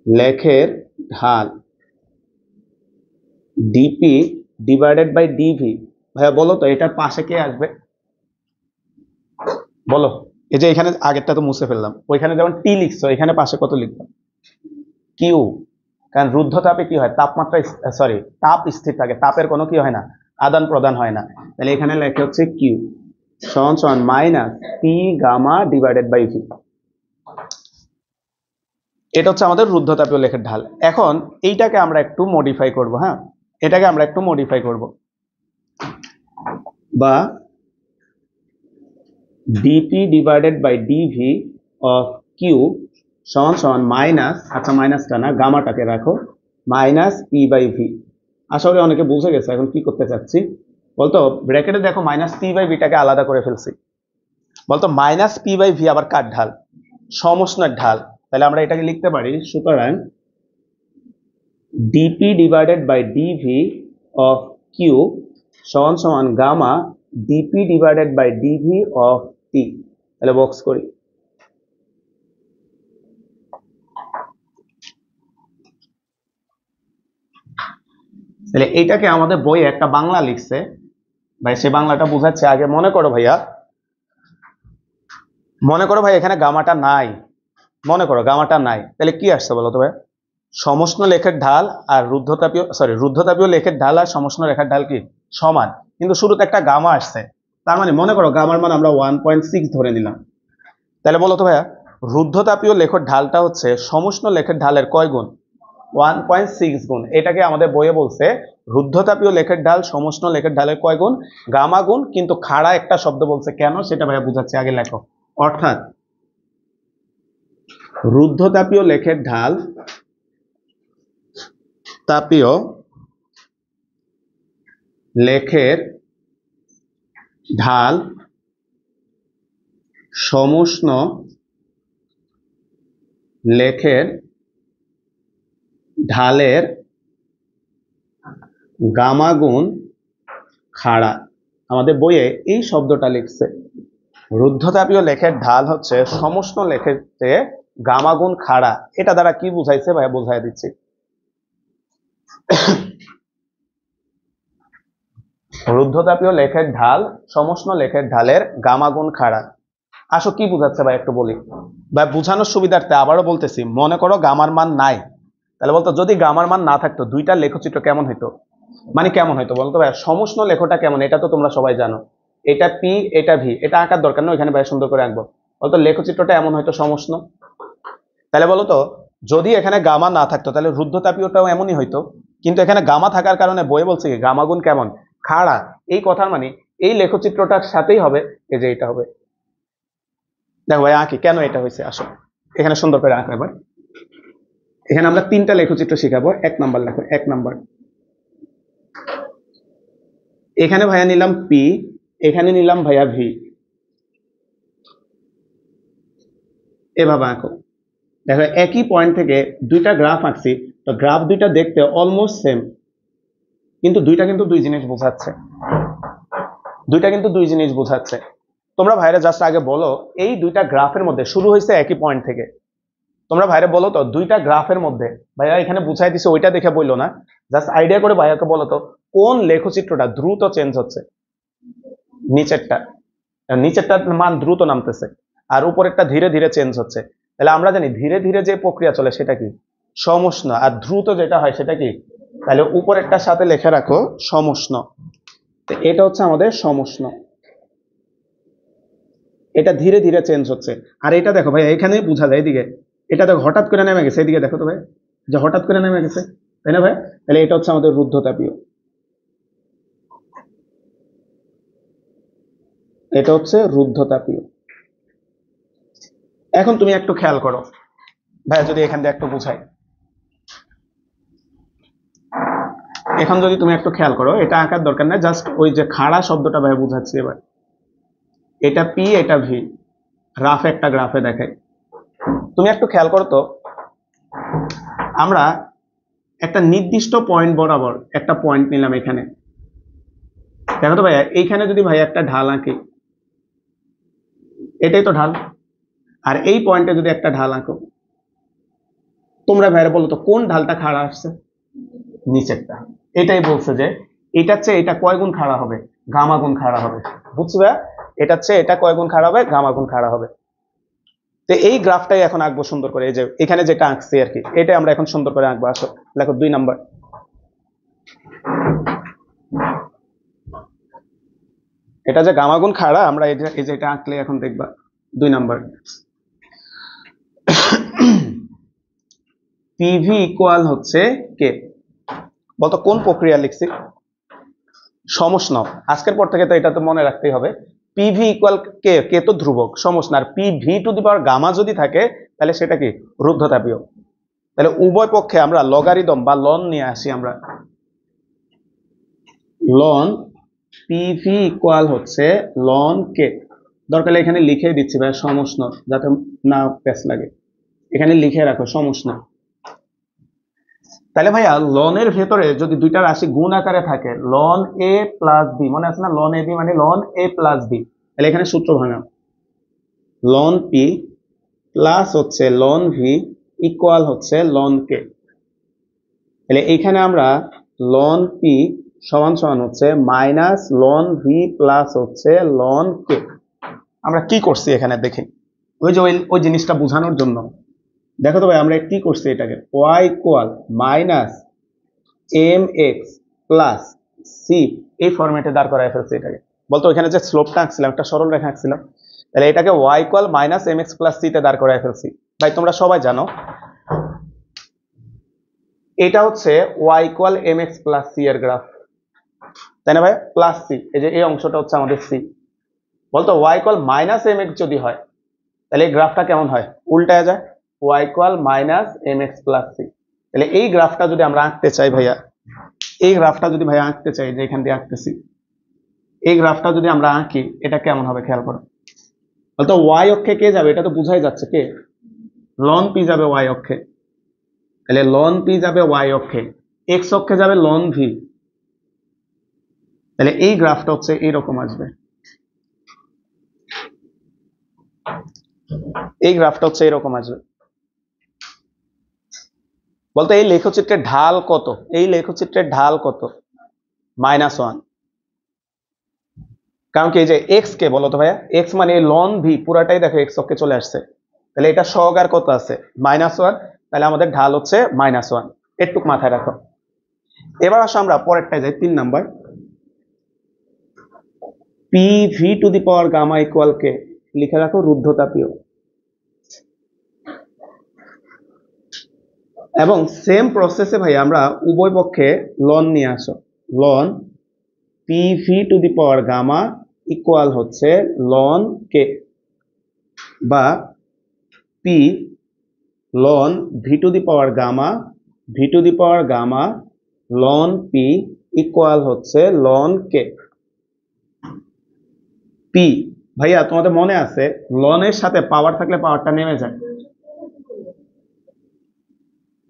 লেখের ঢাল ডিপি ডিভাইডেড বাই ডিভি। ভাইয়া বলো তো এটার পাশে কে আসবে? বলো। এই যে এখানে আগেরটা তো মুছে ফেললাম, ওইখানে যেমন টি লিখছো, এখানে পাশে কত লিখবো? কিউ। কারণ রুদ্ধতাপে কি হয়? তাপমাত্রা, সরি, তাপ স্থির থাকে, তাপের কোনো কি হয় না, আদান প্রদান হয় না। তাহলে এখানে লেখা হচ্ছে কিউ সমান সমান minus P gamma divided by V. এটা হচ্ছে আমাদের রুদ্ধতাপীয় লেখের ঢাল। এখন এইটাকে আমরা একটু মডিফাই করব, হ্যাঁ, এটাকে আমরা একটু মডিফাই করব, বা DP divided by DV of Q সমান সমান মাইনাস, আচ্ছা মাইনাসটা না, গামাটাকে রাখো, মাইনাস পি বাই ভি। আশা করি অনেকে বুঝে গেছে এখন কি করতে চাচ্ছি। বলতো ব্র্যাকেটে দেখো মাইনাস পি বাই ভিটাকে আলাদা করে ফেলছি। বলতো মাইনাস পি বাই ভি আবার কার ঢাল? সমষ্ণের ঢাল। তাহলে আমরা এটাকে লিখতে পারি, সুতরাং DP divided by DV of Q সমান সমান gamma DP divided by DV of T. তাহলে বক্স করি, তাহলে এইটাকে আমাদের বইয়ে একটা বাংলা লিখছে ভাই, সে বাংলাটা বোঝাচ্ছে। আগে মনে করো ভাইয়া, এখানে গামাটা নাই, মনে করো গামাটা নাই, তাহলে কি আসছে বলো তো ভাই? সমষ্ণ লেখের ঢাল আর রুদ্ধতাপীয় লেখের ঢাল আর সমষ্ণ রেখার ঢাল কি সমান, কিন্তু শুরুতে একটা গামা আসছে, তার মানে মনে করো গামার মান আমরা 1.6 ধরে নিলাম। তাহলে বলো তো ভাইয়া রুদ্ধতাপীয় লেখের ঢালটা হচ্ছে সমষ্ণ লেখের ঢালের কয় গুণ? 1.6 গুণ। এটাকে আমাদের বইয়ে বলছে রুদ্ধতাপীয় লেখের ঢাল সমষ্ণ লেখের ঢালের কয় গুণ? গামা গুণ। কিন্তু খাড়া একটা শব্দ বলছে, কেন সেটা ভাইয়া বুঝাচ্ছে, আগে লেখো। অর্থাৎ রুদ্ধতাপীয় লেখের ঢাল, তাপীয় লেখের ঢাল সমুষ্ণ লেখের ঢালের গামা গুণ খাড়া। আমাদের বইয়ে এই শব্দটা লিখছে, রুদ্ধতাপীয় লেখের ঢাল হচ্ছে সমুষ্ণ লেখের চেয়ে গামা গুণ খাড়া। এটা দ্বারা কি বুঝাইছে ভাই, বুঝাই দিচ্ছি। রুদ্ধতাপীয় লেখের ঢাল সমুষ্ণ লেখের ঢালের গামা গুণ খাড়া। আসো কি বুঝাচ্ছে ভাই একটু বলি ভাই, বুঝানোর সুবিধার্থে আবারও বলতেছি। মনে করো গামার মান নাই, তাহলে বলতো যদি গামার মান না থাকতো দুইটা লেখচিত্র কেমন হইতো, মানে কেমন হইতো বলতো ভাই? সমুষ্ণ লেখটা কেমন এটা তো তোমরা সবাই জানো, এটা পি এটা ভি, এটা আঁকার দরকার নেই, ওইখানে ভাই সুন্দর করে আঁকবো। বলতো লেখচিত্রটা এমন হয়তো সমুষ্ণ। তাহলে বলতো যদি এখানে গামা না থাকতো তাহলে রুদ্ধতাপীয়টাও এমনই হইতো, কিন্তু এখানে গামা থাকার কারণে বইয়ে বলছে কি গামা গুণ কেমন খাড়া। এই কথার মানে এই লেখচিত্রটার সাথেই হবে এই যে এটা হবে। দেখো ভাই আঁকি কেন এটা হয়েছে, আসো এখানে সুন্দর করে আঁকো এবার। এখানে আমরা তিনটা লেখচিত্র শিখাবো। এক নাম্বার লেখো, এক নাম্বার। এখানে ভাইয়া নিলাম পি, এখানে নিলাম ভাইয়া ভি। এভাবে আঁকো। দেখো একই পয়েন্ট থেকে দুইটা গ্রাফ আঁকছি, তো গ্রাফ দুইটা দেখতে অলমোস্ট সেম, কিন্তু দুইটা কিন্তু দুই জিনিস বোঝাচ্ছে, দুইটা কিন্তু দুই জিনিস বোঝাচ্ছে। তোমরা ভাইরা জাস্ট আগে বলো এই দুইটা গ্রাফের মধ্যে শুরু হয়েছে একই পয়েন্ট থেকে, তোমরা ভাইরা বলো তো দুইটা গ্রাফের মধ্যে, ভাইয়া এখানে বুঝাই দিছে ওইটা দেখে বললো না, জাস্ট আইডিয়া করে ভাইয়াকে বলো তো কোন লেখচিত্রটা দ্রুত চেঞ্জ হচ্ছে? নিচেরটা, নিচেরটার মান দ্রুত নামতেছে আর উপরেরটা ধীরে ধীরে চেঞ্জ হচ্ছে। তাহলে আমরা জানি ধীরে ধীরে যে প্রক্রিয়া চলে সেটা কি সমুষ্ণ, আর দ্রুত যেটা হয় সেটা কি? তাহলে উপরেরটার সাথে লেখা রাখো সমুষ্ণ। তো এটা হচ্ছে আমাদের সমুষ্ণ, এটা ধীরে ধীরে চেঞ্জ হচ্ছে। আর এটা দেখো ভাই এখানে বোঝা যায়, এদিকে এটা দেখো হঠাৎ করে নেমে গেছে, এদিকে দেখো তো ভাই যে হঠাৎ করে নেমে গেছে, তাই না ভাই? তাহলে এটা হচ্ছে আমাদের রুদ্ধতাপীয়, এটা হচ্ছে রুদ্ধতাপীয়। এখন তুমি একটু খেয়াল করো ভাই, যদি এখান দিয়ে একটু বুঝাই, এখন যদি তুমি একটু খেয়াল করো, এটা আঁকার দরকার নাই, জাস্ট ওই যে খাড়া শব্দটা ভাই বুঝাচ্ছি এবার। এটা পি এটা ভি, রাফ একটা গ্রাফে দেখাই। তুমি একটু খেয়াল করো তো, আমরা একটা নির্দিষ্ট পয়েন্ট বরাবর একটা পয়েন্ট নিলাম এখানে, দেখো তো ভাইয়া এইখানে যদি ভাই একটা ঢাল আঁকি, এটাই তো ঢাল, আর এই পয়েন্টে যদি একটা ঢাল আঁকো, তোমরা ভাইয়া বলো তো কোন ঢালটা খাড়া আসছে? নিচেরটা। এটাই বলছে যে এটার চেয়ে এটা কয় গুণ খাড়া হবে? গামা গুণ খাড়া হবে। বুঝছো ভাইয়া? এটার চেয়ে এটা কয় গুণ খাড়া হবে? গামা গুণ খাড়া হবে। তো এই গ্রাফটাই এখন আঁকবো সুন্দর করে, এই যে এখানে যেটা আঁকছি আর কি, এটা আমরা এখন সুন্দর করে আঁকবো। আসো দেখো 2 নাম্বার। এটা যে গামাগুণ খাড়া, আমরা এই যে এটা আঁকলে এখন দেখবা 2 নাম্বার। পিভি ইকুয়াল হচ্ছে কে, বলতো কোন প্রক্রিয়া লিখছি? সমষ্ণ। আজকের পর থেকে তো এটা তো মনে রাখতেই হবে, পিভি ইকুয়াল কে, কে তো ধ্রুবক, সমষ্ণ। আর PV to the power gamma যদি থাকে তাহলে সেটা কি? রুদ্ধতাপীয়। তাহলে উভয় পক্ষে আমরা লগারিদম বা লন নিয়ে আসি, আমরা লন পিভি ইকুয়াল হচ্ছে লন কে। দরকার এখানে লিখে দিচ্ছি ভাই সমষ্ণ, যাতে না প্যাচ লাগে, এখানে লিখে রাখো সমষ্ণ। তাহলে ভাইয়া লনের ভেতরে যদি দুইটা রাশি গুণ আকারে থাকে, লন এ প্লাস বি, মনে আছে না? লন এ বি মানে লন এ প্লাস বি। তাহলে এখানে সূত্র ভাঙা, লন পি প্লাস হচ্ছে লন ভি ইকুয়াল হচ্ছে লন কে। তাহলে এইখানে আমরা লন পি সমান সমান হচ্ছে মাইনাস লন ভি প্লাস হচ্ছে লন কে। আমরা কি করছি এখানে দেখি, ওই যে ওই জিনিসটা বোঝানোর জন্য। দেখো তো ভাই আমরা কি করছি, এটাকে Y equal minus M X plus C এই ফরম্যাটে দাঁড় করায় ফেলছি এটাকে। বলতো ওইখানে যে স্লোপটা আঁকছিলাম, একটা সরল রেখা আঁকছিলাম, তাহলে এটাকে Y equal minus M X plus C তে দাঁড় করায় ফেলছি। ভাই তোমরা সবাই জানো এটা হচ্ছে Y equal M X plus C এর গ্রাফ, তাই না ভাই? প্লাস সি, এই যে এই অংশটা হচ্ছে আমাদের সি। বলতো Y equal minus M X যদি হয় তাহলে এই গ্রাফটা কেমন হয়? উল্টায় যায়। Y equal minus M X plus C. তাহলে এই গ্রাফটা যদি আমরা আঁকতে চাই ভাইয়া, এই গ্রাফটা যদি ভাইয়া আঁকতে চাই, যে এখান দিয়ে আঁকতেছি, এই গ্রাফটা যদি আমরা আঁকি, এটা কেমন হবে খেয়াল করো। বলতো ওয়াই অক্ষে কে যাবে, এটা তো বুঝাই যাচ্ছে, কে? লন পি যাবে ওয়াই অক্ষে। তাহলে লন পি যাবে ওয়াই অক্ষে, এক্স অক্ষে যাবে লন ভি। তাহলে এই গ্রাফটা হচ্ছে এইরকম আসবে, এই গ্রাফটা হচ্ছে এরকম আসবে। বলতো এই লেখচিত্রের ঢাল কত? এই লেখচিত্রের ঢাল কত? -1। কারণ কি, এই যে এক্স কে বলো তো ভাইয়া, এক্স মানে লন ভি পুরাটাই দেখো এক্স অক্ষে চলে আসছে। তাহলে এটা সহগ আর কত আছে? -1। তাহলে আমাদের ঢাল হচ্ছে -1। একটু মাথায় রাখো। এবার আসো আমরা পরেরটায় যাই, 3 number. P V to the power gamma equal K, লিখে রাখো রুদ্ধতাপীয়। এবং সেম প্রসেসে ভাই আমরা উভয় পক্ষে লন নিয়ে আসো। Ln P V to the power gamma equal হচ্ছে লন কে, বা P ln V to the power gamma, V to the power gamma ln P equal হচ্ছে লন কে। পি ভাইয়া তোমাদের মনে আছে, লনের সাথে পাওয়ার থাকলে পাওয়ারটা নেমে যায়,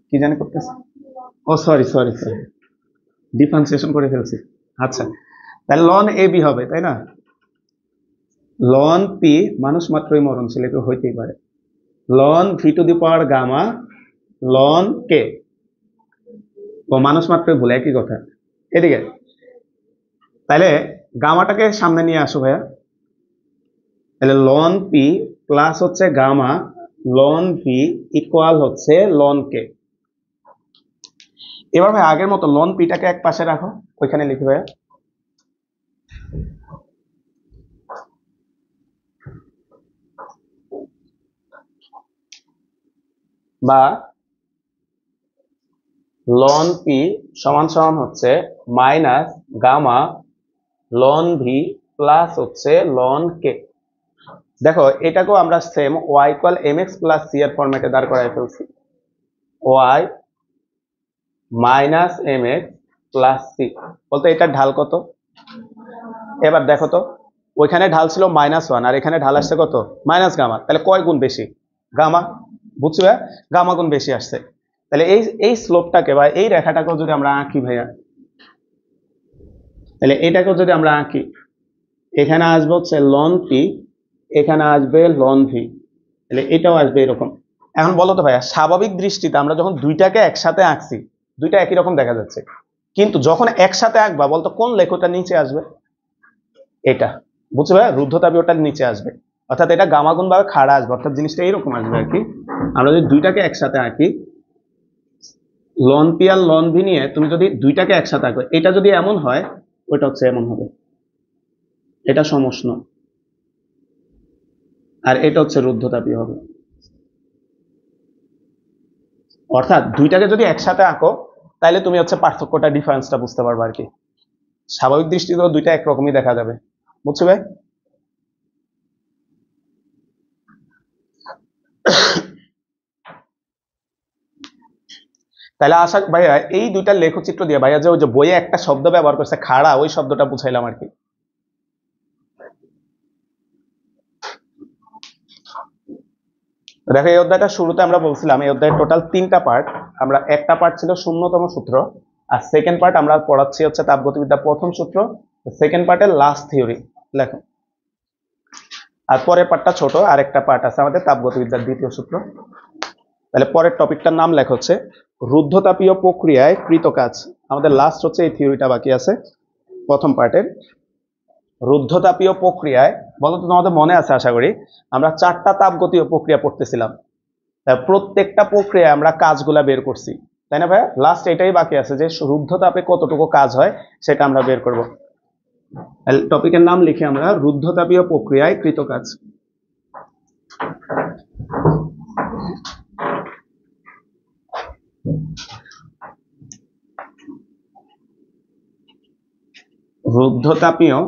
কি জানি করতেছে, ও সরি সরি সরি, ডিফারেন্সিয়েশন করে ফেলছি। আচ্ছা, তাহলে লন এ বি হবে, তাই না? লন পি মানুষ মাত্রই মরণশীল, একটু হইতেই পারে। লন V to the power gamma লন কে, ও মানুষ মাত্রই ভুল, একই কথা। এদিকে তাহলে গামাটাকে সামনে নিয়ে আসো ভাইয়া। তাহলে লন পি প্লাস হচ্ছে গামা লন ভি ইকুয়াল হচ্ছে লন কে। এবার ভাই আগের মতো লন পিটাকে এক পাশে রাখো, ওইখানে লিখে ভাইয়া। বা লন পি সমান সমান হচ্ছে minus gamma ln V plus হচ্ছে লন কে। দেখো এটাকেও আমরা same Y equal M X plus C এর ফরম্যাটে দাঁড় করাই ফেলছি। Y minus M X plus C, বলতে এটার ঢাল কত? এবার দেখো তো, ওইখানে ঢাল ছিল -1 আর এখানে ঢাল আসছে কত? Minus gamma. তাহলে কয় গুণ বেশি? গামা। বুঝছো ভাইয়া, গামা গুণ বেশি আসছে। তাহলে এই এই স্লোপটাকে বা এই রেখাটাকেও যদি আমরা আঁকি ভাইয়া, তাহলে এটাকেও যদি আমরা আঁকি, এখানে আসবে হচ্ছে লন পি, এখানে আসবে লন ভি, তাহলে এটাও আসবে এরকম। এখন বলো তো ভাইয়া, স্বাভাবিক দৃষ্টিতে আমরা যখন দুইটাকে একসাথে আঁকছি, দুইটা একই রকম দেখা যাচ্ছে, কিন্তু যখন একসাথে আঁকবা বলতো কোন লেখটা নিচে আসবে? এটা। বুঝছো ভাইয়া, রুদ্ধতাপীয় ওটার নিচে আসবে, অর্থাৎ এটা গামাগুণ ভাবে খাড়া আসবে, অর্থাৎ জিনিসটা এইরকম আসবে আর কি। আমরা যদি দুইটাকে একসাথে আঁকি, loan P R loan V নিয়ে তুমি যদি দুইটাকে একসাথে আঁকো, এটা যদি এমন হয়, ওইটা হচ্ছে এমন হবে, এটা সমষ্ণ, আর এটা হচ্ছে রুদ্ধতাপীয় হবে। অর্থাৎ দুইটাকে যদি একসাথে আঁকো, তাহলে তুমি হচ্ছে পার্থক্যটা, ডিফারেন্সটা বুঝতে পারবে আর কি। স্বাভাবিক দৃষ্টিতে দুইটা একরকমই দেখা যাবে। বুঝছো ভাই? তাহলে আশা ভাইয়া এই দুইটা লেখচিত্র দিয়ে ভাইয়া যে ওই যে বইয়ে একটা শব্দ ব্যবহার করছে খাড়া, ওই শব্দটা বুঝাইলাম আর কি। দেখো এই অধ্যায়টা শুরুতে আমরা বলছিলাম এই অধ্যায়ের টোটাল 3টা পার্ট। আমরা একটা পার্ট ছিল শূন্যতম সূত্র, আর সেকেন্ড পার্ট আমরা পড়াচ্ছি হচ্ছে তাপগতিবিদ্যা প্রথম সূত্র, সেকেন্ড পার্টের লাস্ট থিওরি লেখো। আর পরের পার্টটা ছোট, আর একটা পার্ট আছে আমাদের তাপগতিবিদ্যার দ্বিতীয় সূত্র। তাহলে পরের টপিকটার নাম লেখা হচ্ছে রুদ্ধতাপীয় প্রক্রিয়ায় কৃত কাজ। আমাদের লাস্ট হচ্ছে এই থিওরিটা বাকি আছে প্রথম পার্টের। রুদ্ধতাপীয় প্রক্রিয়ায়, বলতো তোমাদের মনে আছে আশা করি, আমরা 4টা তাপগতীয় প্রক্রিয়া পড়তেছিলাম, প্রত্যেকটা প্রক্রিয়ায় আমরা কাজগুলা বের করছি, তাই না ভাইয়া? লাস্ট এটাই বাকি আছে যে রুদ্ধতাপে কতটুকু কাজ হয় সেটা আমরা বের করব। টপিকের নাম লিখে আমরা রুদ্ধতাপীয় প্রক্রিয়ায় কৃত কাজ। রুদ্ধতাপীয়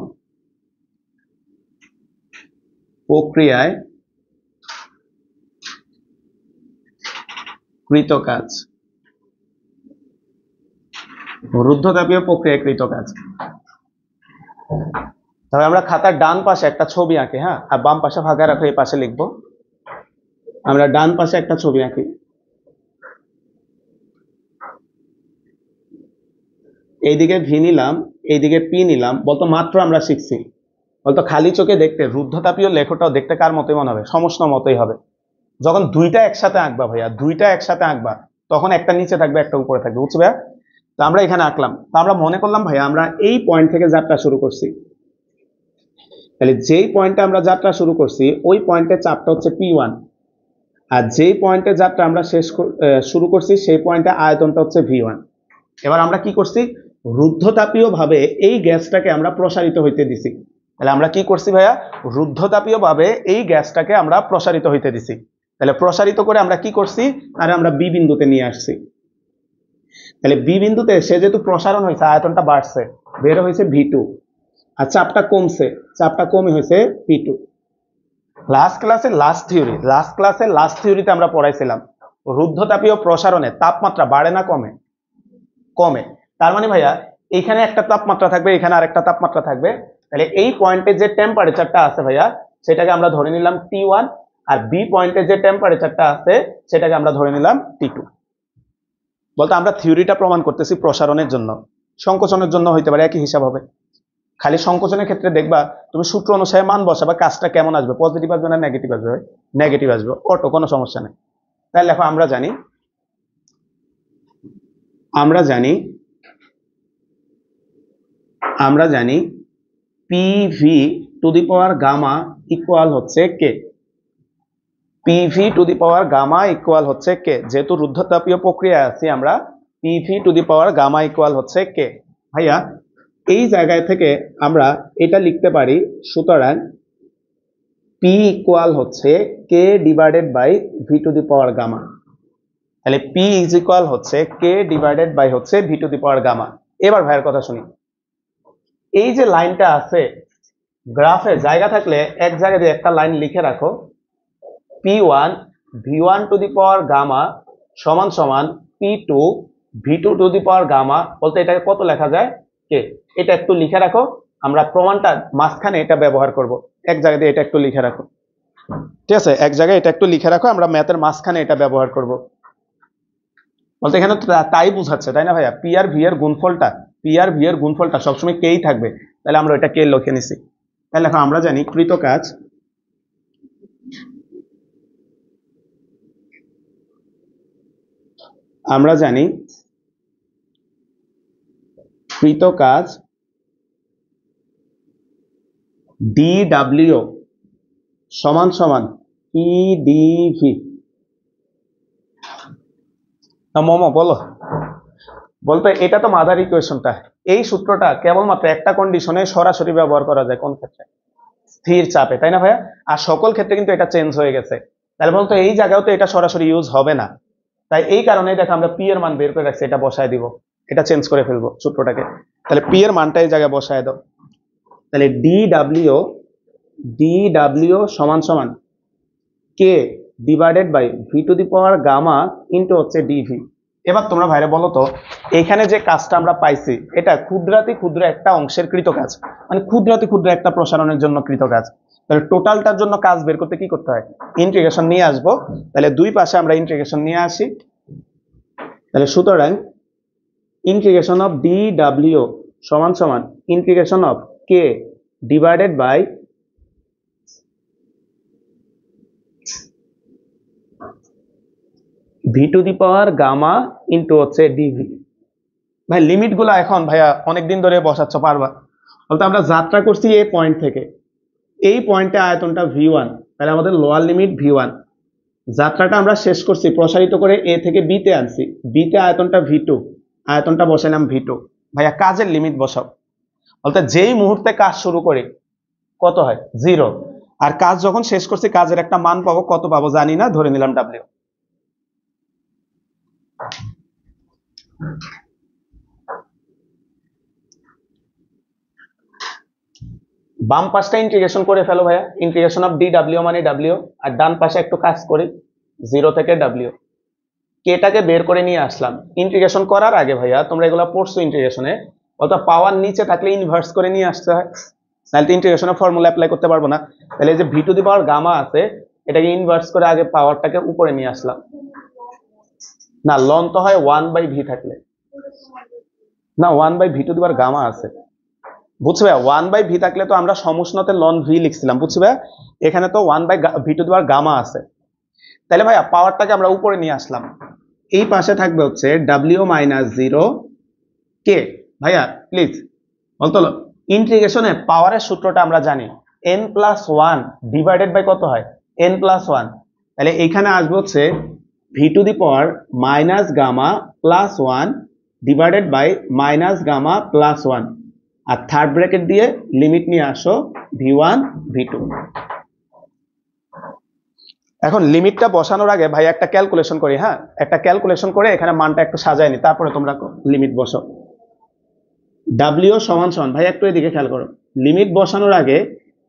প্রক্রিয়ায় কৃত কাজ, রুদ্ধতাপীয় প্রক্রিয়ায় কৃত কাজ। তবে আমরা খাতার ডান পাশে একটা ছবি আঁকি, হ্যাঁ, আর বাম পাশে ফাঁকা রাখো, এই পাশে লিখবো। আমরা ডান পাশে একটা ছবি আঁকি, এইদিকে ভি নিলাম, এইদিকে পি নিলাম। বলতো মাত্র আমরা শিখছি, বলতো খালি চোখে দেখতে রুদ্ধতাপীয় লেখটাও দেখতে কার মতোই মনে হবে? সমষ্ণ মতোই হবে। যখন দুইটা একসাথে আঁকবা ভাইয়া, দুইটা একসাথে আঁকবা, তখন একটা নিচে থাকবে একটা উপরে থাকবে, বুঝছো ভাইয়া? তো আমরা এখানে আঁকলাম, তো আমরা মনে করলাম ভাইয়া আমরা এই পয়েন্ট থেকে যাত্রা শুরু করছি। তাহলে যেই পয়েন্টে আমরা যাত্রা শুরু করছি ওই পয়েন্টের চাপটা হচ্ছে P1, আর যেই পয়েন্টে যাত্রা আমরা শুরু করছি সেই পয়েন্টে আয়তনটা হচ্ছে V1। এবার আমরা কি করছি? রুদ্ধতাপীয় ভাবে এই গ্যাসটাকে আমরা প্রসারিত হইতে দিছি। তাহলে আমরা কি করছি ভাইয়া? রুদ্ধতাপীয় ভাবে এই গ্যাসটাকে আমরা প্রসারিত হইতে দিছি। তাহলে প্রসারিত করে আমরা কি করছি? আর আমরা বি বিন্দুতে নিয়ে আসছি। তাহলে বি বিন্দুতে সে যেহেতু প্রসারণ হয়েছে, আয়তনটা বাড়ছে, বের হয়েছে V2, আর চাপটা কমছে, চাপটা কমে হয়েছে P2। লাস্ট ক্লাসে লাস্ট থিওরিতে আমরা পড়াইছিলাম রুদ্ধতাপীয় প্রসারণে তাপমাত্রা বাড়ে না কমে? কমে। তার মানে ভাইয়া এখানে একটা তাপমাত্রা থাকবে, এখানে আরেকটা তাপমাত্রা থাকবে। তাহলে এই পয়েন্টে যে টেম্পারেচারটা আছে ভাইয়া সেটাকে আমরা ধরে নিলাম T1, আর বি পয়েন্টে যে টেম্পারেচারটা আছে সেটাকে আমরা ধরে নিলাম T2। বলতে আমরা থিওরিটা প্রমাণ করতেছি প্রসারণের জন্য, সংকোচনের জন্য হইতে পারে, একই হিসাব হবে। খালি সংকোচনের ক্ষেত্রে দেখবা তুমি সূত্র অনুসারে মান বসাবা, কাজটা কেমন আসবে, পজিটিভ আসবে না নেগেটিভ আসবে? নেগেটিভ আসবে, অটো, কোনো সমস্যা নেই। তাহলে দেখো আমরা জানি PV to the power gamma equal হচ্ছে K. PV to the power gamma equal হচ্ছে কে। যেহেতু রুদ্ধতাপীয় প্রক্রিয়া আছি আমরা, PV to the power gamma equal হচ্ছে কে। ভাইয়া এই জায়গায় থেকে আমরা এটা লিখতে পারি, সুতরাং পি ইকুয়াল হচ্ছে K divided by V to the power gamma. তাহলে পি ইজ ইকুয়াল হচ্ছে কে ডিভাইডেড বাই হচ্ছে V to the power gamma. এবার ভাইয়ের কথা শুনি, এই যে লাইনটা আছে গ্রাফে জায়গা থাকলে এক জায়গায় দিয়ে একটা লাইন লিখে রাখো, P1 V1 to the power gamma সমান সমান P2 V2 to the power gamma. বলতে এটাকে কত লেখা যায়? কে। এটা একটু লিখে রাখো, আমরা প্রমাণটা মাঝখানে এটা ব্যবহার করব। এক জায়গায় দিয়ে এটা একটু লিখে রাখো, ঠিক আছে? এক জায়গায় এটা একটু লিখে রাখো, আমরা ম্যাথের মাঝখানে এটা ব্যবহার করব। বলতে এখানে তাই বুঝাচ্ছে, তাই না ভাইয়া? পি আর ভি এর গুণফলটা সবসময় কেই থাকবে। তাহলে আমরা ওইটা কে লিখে নিছি। তাহলে দেখো আমরা জানি কৃত কাজ DW সমান সমান PdV। মোমো বলো, বলতে এটা তো মাদার ইকুয়েশনটা। এই সূত্রটা কেবলমাত্র একটা কন্ডিশনে সরাসরি ব্যবহার করা যায়, কোন ক্ষেত্রে? স্থির চাপে, তাই না ভাইয়া? আর সকল ক্ষেত্রে কিন্তু এটা চেঞ্জ হয়ে গেছে। তাহলে বলতো এই জায়গাও তো এটা সরাসরি ইউজ হবে না, তাই এই কারণেই দেখো আমরা পি এর মান বের করে রাখছি, এটা বসায় দিব, এটা চেঞ্জ করে ফেলবো সূত্রটাকে। তাহলে পি এর মানটা এই জায়গায় বসায় দাও। তাহলে DW সমান সমান K divided by V to the power gamma into হচ্ছে ডিভি। এবার তোমরা ভাইরা বলো তো, এখানে যে কাজটা আমরা পাইছি এটা ক্ষুদ্রাতি ক্ষুদ্র একটা অংশের কৃত কাজ, মানে ক্ষুদ্রাতি ক্ষুদ্র একটা প্রসারণের জন্য কৃত কাজ। তাহলে টোটালটার জন্য কাজ বের করতে কি করতে হয়? ইন্টিগ্রেশন নিয়ে আসবো। তাহলে দুই পাশে আমরা ইন্টিগ্রেশন নিয়ে আসি। তাহলে সুতরাং ইন্টিগ্রেশন অফ DW সমান সমান integration of K divided by V to the power gamma into হচ্ছে ডিভি। ভাই লিমিট গুলো এখন ভাইয়া অনেকদিন ধরে বসাচ্ছ, পারবা? বলতে আমরা যাত্রা করছি এই পয়েন্ট থেকে, এই পয়েন্টে আয়তনটা V1, তাহলে আমাদের লোয়ার লিমিট V1। যাত্রাটা আমরা শেষ করছি, প্রসারিত করে এ থেকে বি তে আনছি, বি তে আয়তনটা V2, আয়তনটা বসাইলাম V2। ভাইয়া কাজের লিমিট বসাও। বলতে যেই মুহূর্তে কাজ শুরু করি কত হয়? 0। আর কাজ যখন শেষ করছি কাজের একটা মান পাবো, কত পাবো জানি না, ধরে নিলাম W। বাম পাশটা ইন্টিগ্রেশন করে ফেলো ভাইয়া, ইন্টিগ্রেশন অফ DW মানে W, আর ডান পাশে একটু কাজ করি 0 থেকে W। কেটাকে বের করে নিয়ে আসলাম ইন্টিগ্রেশন করার আগে ভাইয়া, তোমরা এগুলো পড়ছো ইন্টিগ্রেশনে, অর্থাৎ পাওয়ার নিচে থাকলে ইনভার্স করে নিয়ে আসতে হয়, নাহলে তো ইন্টিগ্রেশনের ফর্মুলা অ্যাপ্লাই করতে পারবো না। তাহলে এই যে V to the power gamma আছে, এটাকে ইনভার্স করে আগে পাওয়ারটাকে উপরে নিয়ে আসলাম। না, লন তো হয় 1/v থাকলে, না 1/v two the power gamma আছে, বুঝছো ভাইয়া? 1/v থাকলে তো আমরা সমুষ্ণতে লন ভি লিখছিলাম, বুঝছো ভাইয়া? এখানে তো 1/v two the power gamma আছে। তাহলে ভাইয়া পাওয়ারটাকে আমরা উপরে নিয়ে আসলাম, এই পাশে থাকবে হচ্ছে ডাব্লিউ মাইনাস 0 কে। ভাইয়া প্লিজ বলতো, ইন্টিগ্রেশনে পাওয়ারের সূত্রটা আমরা জানি, n+1 ডিভাইডেড বাই কত হয়, n+1। তাহলে এইখানে আসবে হচ্ছে V to the power minus gamma plus 1 divided by minus gamma plus 1, আর থার্ড ব্র্যাকেট দিয়ে লিমিট নিয়ে আসো v1 v2। এখন লিমিটটা বসানোর আগে ভাই একটা ক্যালকুলেশন করি, হ্যাঁ একটা ক্যালকুলেশন করে এখানে মানটা একটু সাজায় নি, তারপরে তোমরা লিমিট বসো। ডাব্লিউ সমান সমান, ভাই একটু এদিকে খেয়াল করো, লিমিট বসানোর আগে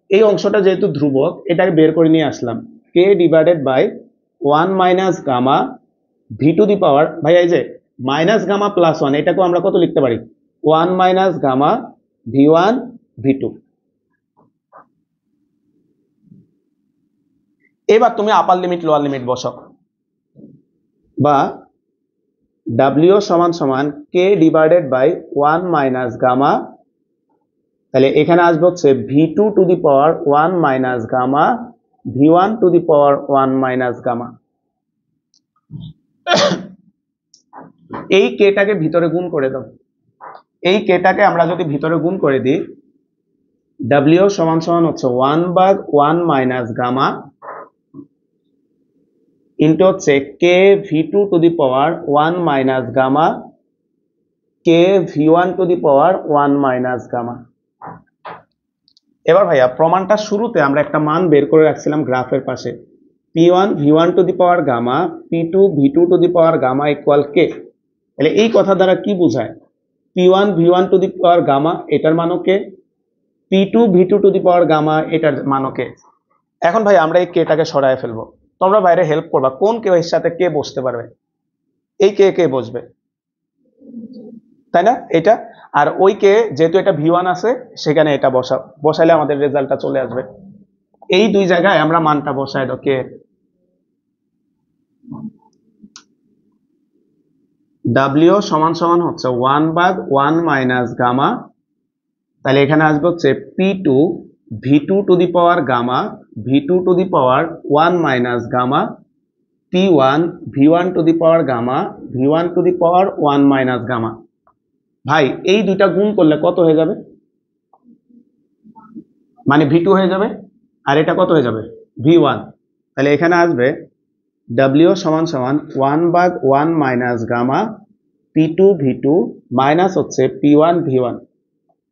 এই অংশটা যেহেতু ধ্রুবক, এটাকে বের করে নিয়ে আসলাম, K divided by 1 minus gamma V to the power, ভাই এই যে মাইনাস গামা প্লাস 1, এটাকেও আমরা কত লিখতে পারি, 1 মাইনাস গামা v1 v2। এবার তুমি আপার লিমিট লোয়ার লিমিট বসো, বা ডাব্লিউ সমান সমান K divided by 1 minus gamma, তাহলে এখানে আসবে হচ্ছে v2 to the power 1 minus gamma v1 to the power 1 minus gamma. এই কেটাকে ভিতরে গুণ করে দাও, এই কেটাকে আমরা যদি ভিতরে গুণ করে দিই, ডাব্লিউ সমান সমান হচ্ছে 1/1 মাইনাস গামা ইন্টু হচ্ছে K v2 to the power 1 minus gamma K v1 to the power 1 minus gamma. এবার ভাইয়া প্রমাণটা শুরুতে আমরা একটা মান বের করে রাখছিলাম গ্রাফের পাশে, p1 v1 to the power gamma p2 v2 to the power gamma equal K. তাহলে এই কথা দ্বারা কি বোঝায়, p1 v1 to the power gamma এটার মানও কে, p2 v2 to the power gamma এটার মানও কে। এখন ভাই আমরা এই কেটাকে সরায় ফেলবো, তোমরা বাইরে হেল্প করবা, কোন কে এর সাথে কে বসতে পারবে, এই কে কে বসবে, তাই না এটা, আর ওই কে যেহেতু এটা v1 আছে সেখানে এটা বসাইলে আমাদের রেজাল্টটা চলে আসবে। এই দুই জায়গায় আমরা মানটা বসাই দাও, কে ডাব্লিউ সমান সমান হচ্ছে 1/1 মাইনাস গামা, তাহলে এখানে আসবে হচ্ছে p2 v2 to the power gamma v2 to the power 1 minus gamma p1 v1 to the power gamma v1 to the power 1 minus gamma. ভাই এই দুইটা গুণ করলে কত হয়ে যাবে, মানে v2 হয়ে যাবে, আর এটা কত হয়ে যাবে v1। তাহলে এখানে আসবে w সমান সমান 1/1 minus gamma p2 v2 minus হচ্ছে p1 v1।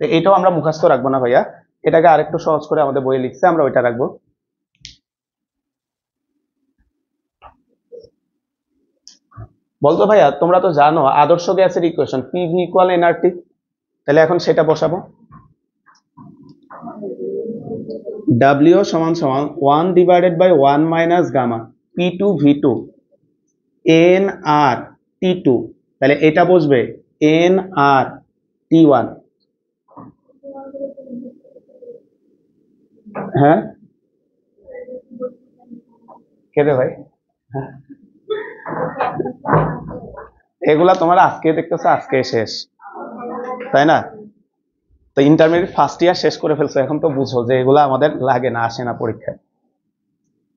এটাও আমরা মুখস্থ রাখবো না ভাইয়া, এটাকে আরেকটু সহজ করে আমাদের বইয়ে লিখছে, আমরা ওইটা রাখবো। বলতো ভাইয়া তোমরা তো জানো আদর্শ গ্যাসের ইকুয়েশন PV ইকুয়াল nRT, তাহলে এখন সেটা বসাবো। W সমান সমান 1 divided by 1 minus gamma P2 V2 nR T2, তাহলে এটা বসবে nR T1। হ্যাঁ কেটে ভাই, হ্যাঁ এগুলা তোমরা আজকে দেখতেছো, আজকে শেষ, তাই না? তো ইন্টারমিডিয়েট ফার্স্ট ইয়ার শেষ করে ফেলছো, এখন তো বুঝো যে এগুলা আমাদের লাগে না, আসে না পরীক্ষায়,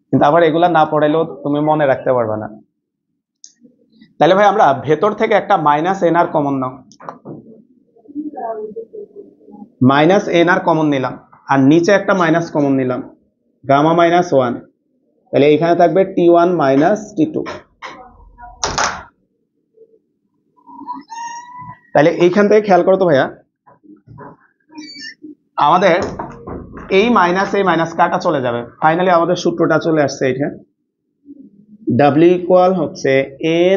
কিন্তু আবার এগুলা না পড়াইলেও তুমি মনে রাখতে পারবে না। তাহলে ভাই আমরা ভেতর থেকে একটা মাইনাস nR কমন নাও, মাইনাস nR কমন নিলাম, আর নিচে একটা মাইনাস কমন নিলাম, গামা মাইনাস 1, তাহলে এখানে থাকবে T1 মাইনাস T2। তাহলে এইখান থেকে খেয়াল করো তো ভাইয়া, আমাদের এই মাইনাস কাটা চলে যাবে, ফাইনালি আমাদের সূত্রটা চলে আসছে এটা, W ইকুয়াল হচ্ছে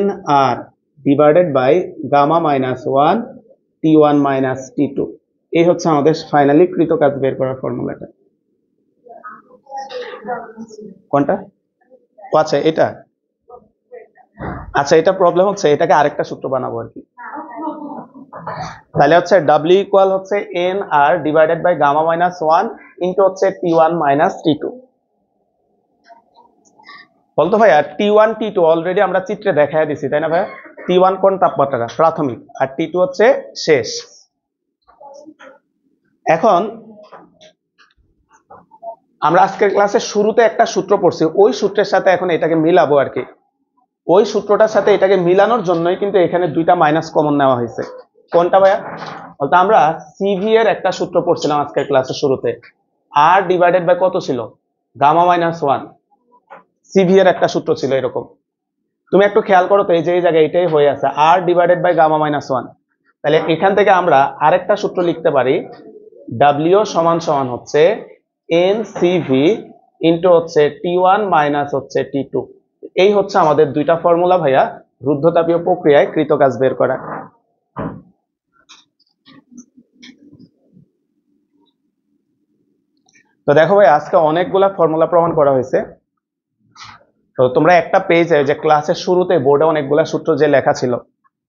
nR divided by gamma minus 1 T1 minus T2। এই হচ্ছে আমাদের ফাইনালি কৃতকাজ বের করার ফর্মুলাটা। কোনটা? আচ্ছা এটা, আচ্ছা, এটা প্রবলেম হচ্ছে, এটাকে আরেকটা সূত্র বানাবো আর কি। তাহলে হচ্ছে ডাব্লিউ ইকুয়াল হচ্ছে N R divided by gamma minus one into হচ্ছে T one minus T two. বলতো ভাইয়া T one T two already আমরা চিত্রে দেখাই দিছি, তাই না ভাইয়া? টি ওয়ান কোন তাপমাত্রা? প্রাথমিক। আর টি টু হচ্ছে শেষ। এখন আমরা আজকের ক্লাসের শুরুতে একটা সূত্র পড়ছি, ওই সূত্রের সাথে এখন এটাকে মিলাবো আর কি। ওই সূত্রটার সাথে এটাকে মিলানোর জন্যই কিন্তু এখানে দুইটা মাইনাস কমন নেওয়া হয়েছে। কোনটা ভাইয়া? বলতো আমরা সিভি এর একটা সূত্র পড়ছিলাম আজকের ক্লাসের শুরুতে, আর ডিভাইডেড বাই কত ছিল? Gamma minus one. সিভি এর একটা সূত্র ছিল এরকম। তুমি একটু খেয়াল করো তো, এই যে এই জায়গায় এটাই হয়ে আছে, R divided by gamma minus one. তাহলে এখান থেকে আমরা আরেকটা সূত্র লিখতে পারি, ডাব্লিউ সমান সমান হচ্ছে এন সিভি ইন্টু হচ্ছে টি ওয়ান মাইনাস হচ্ছে টি টু। এই হচ্ছে আমাদের দুইটা ফর্মুলা ভাইয়া রুদ্ধতাপীয় প্রক্রিয়ায় কৃতকাজ বের করা। তো দেখো ভাই, আজকে অনেকগুলা ফর্মুলা প্রমাণ করা হয়েছে। তো তোমরা একটা পেজে যে ক্লাসের শুরুতে বোর্ডে অনেকগুলা সূত্র যে লেখা ছিল,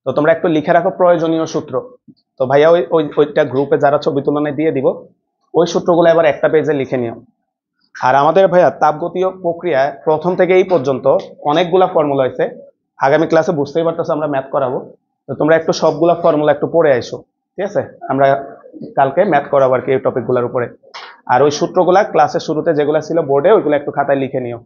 তো তোমরা একটু লিখে রাখো প্রয়োজনীয় সূত্র। তো ভাইয়া ওইটা গ্রুপে যারা ছবি তুলনায় দিয়ে দিব, ওই সূত্রগুলো এবার একটা পেজে লিখে নিও। আর আমাদের ভাইয়া তাপগতীয় প্রক্রিয়ায় প্রথম থেকে এই পর্যন্ত অনেকগুলা ফর্মুলা হয়েছে। আগামী ক্লাসে বুঝতেই পারতেছো আমরা ম্যাথ করাবো, তো তোমরা একটু সবগুলা ফর্মুলা একটু পড়ে আইসো, ঠিক আছে? আমরা কালকে ম্যাথ করাবো আর কি এই টপিকগুলোর উপরে। আর ওই সূত্রগুলা ক্লাসের শুরুতে যেগুলো ছিল বোর্ডে, ওইগুলো একটু খাতায় লিখে নিও।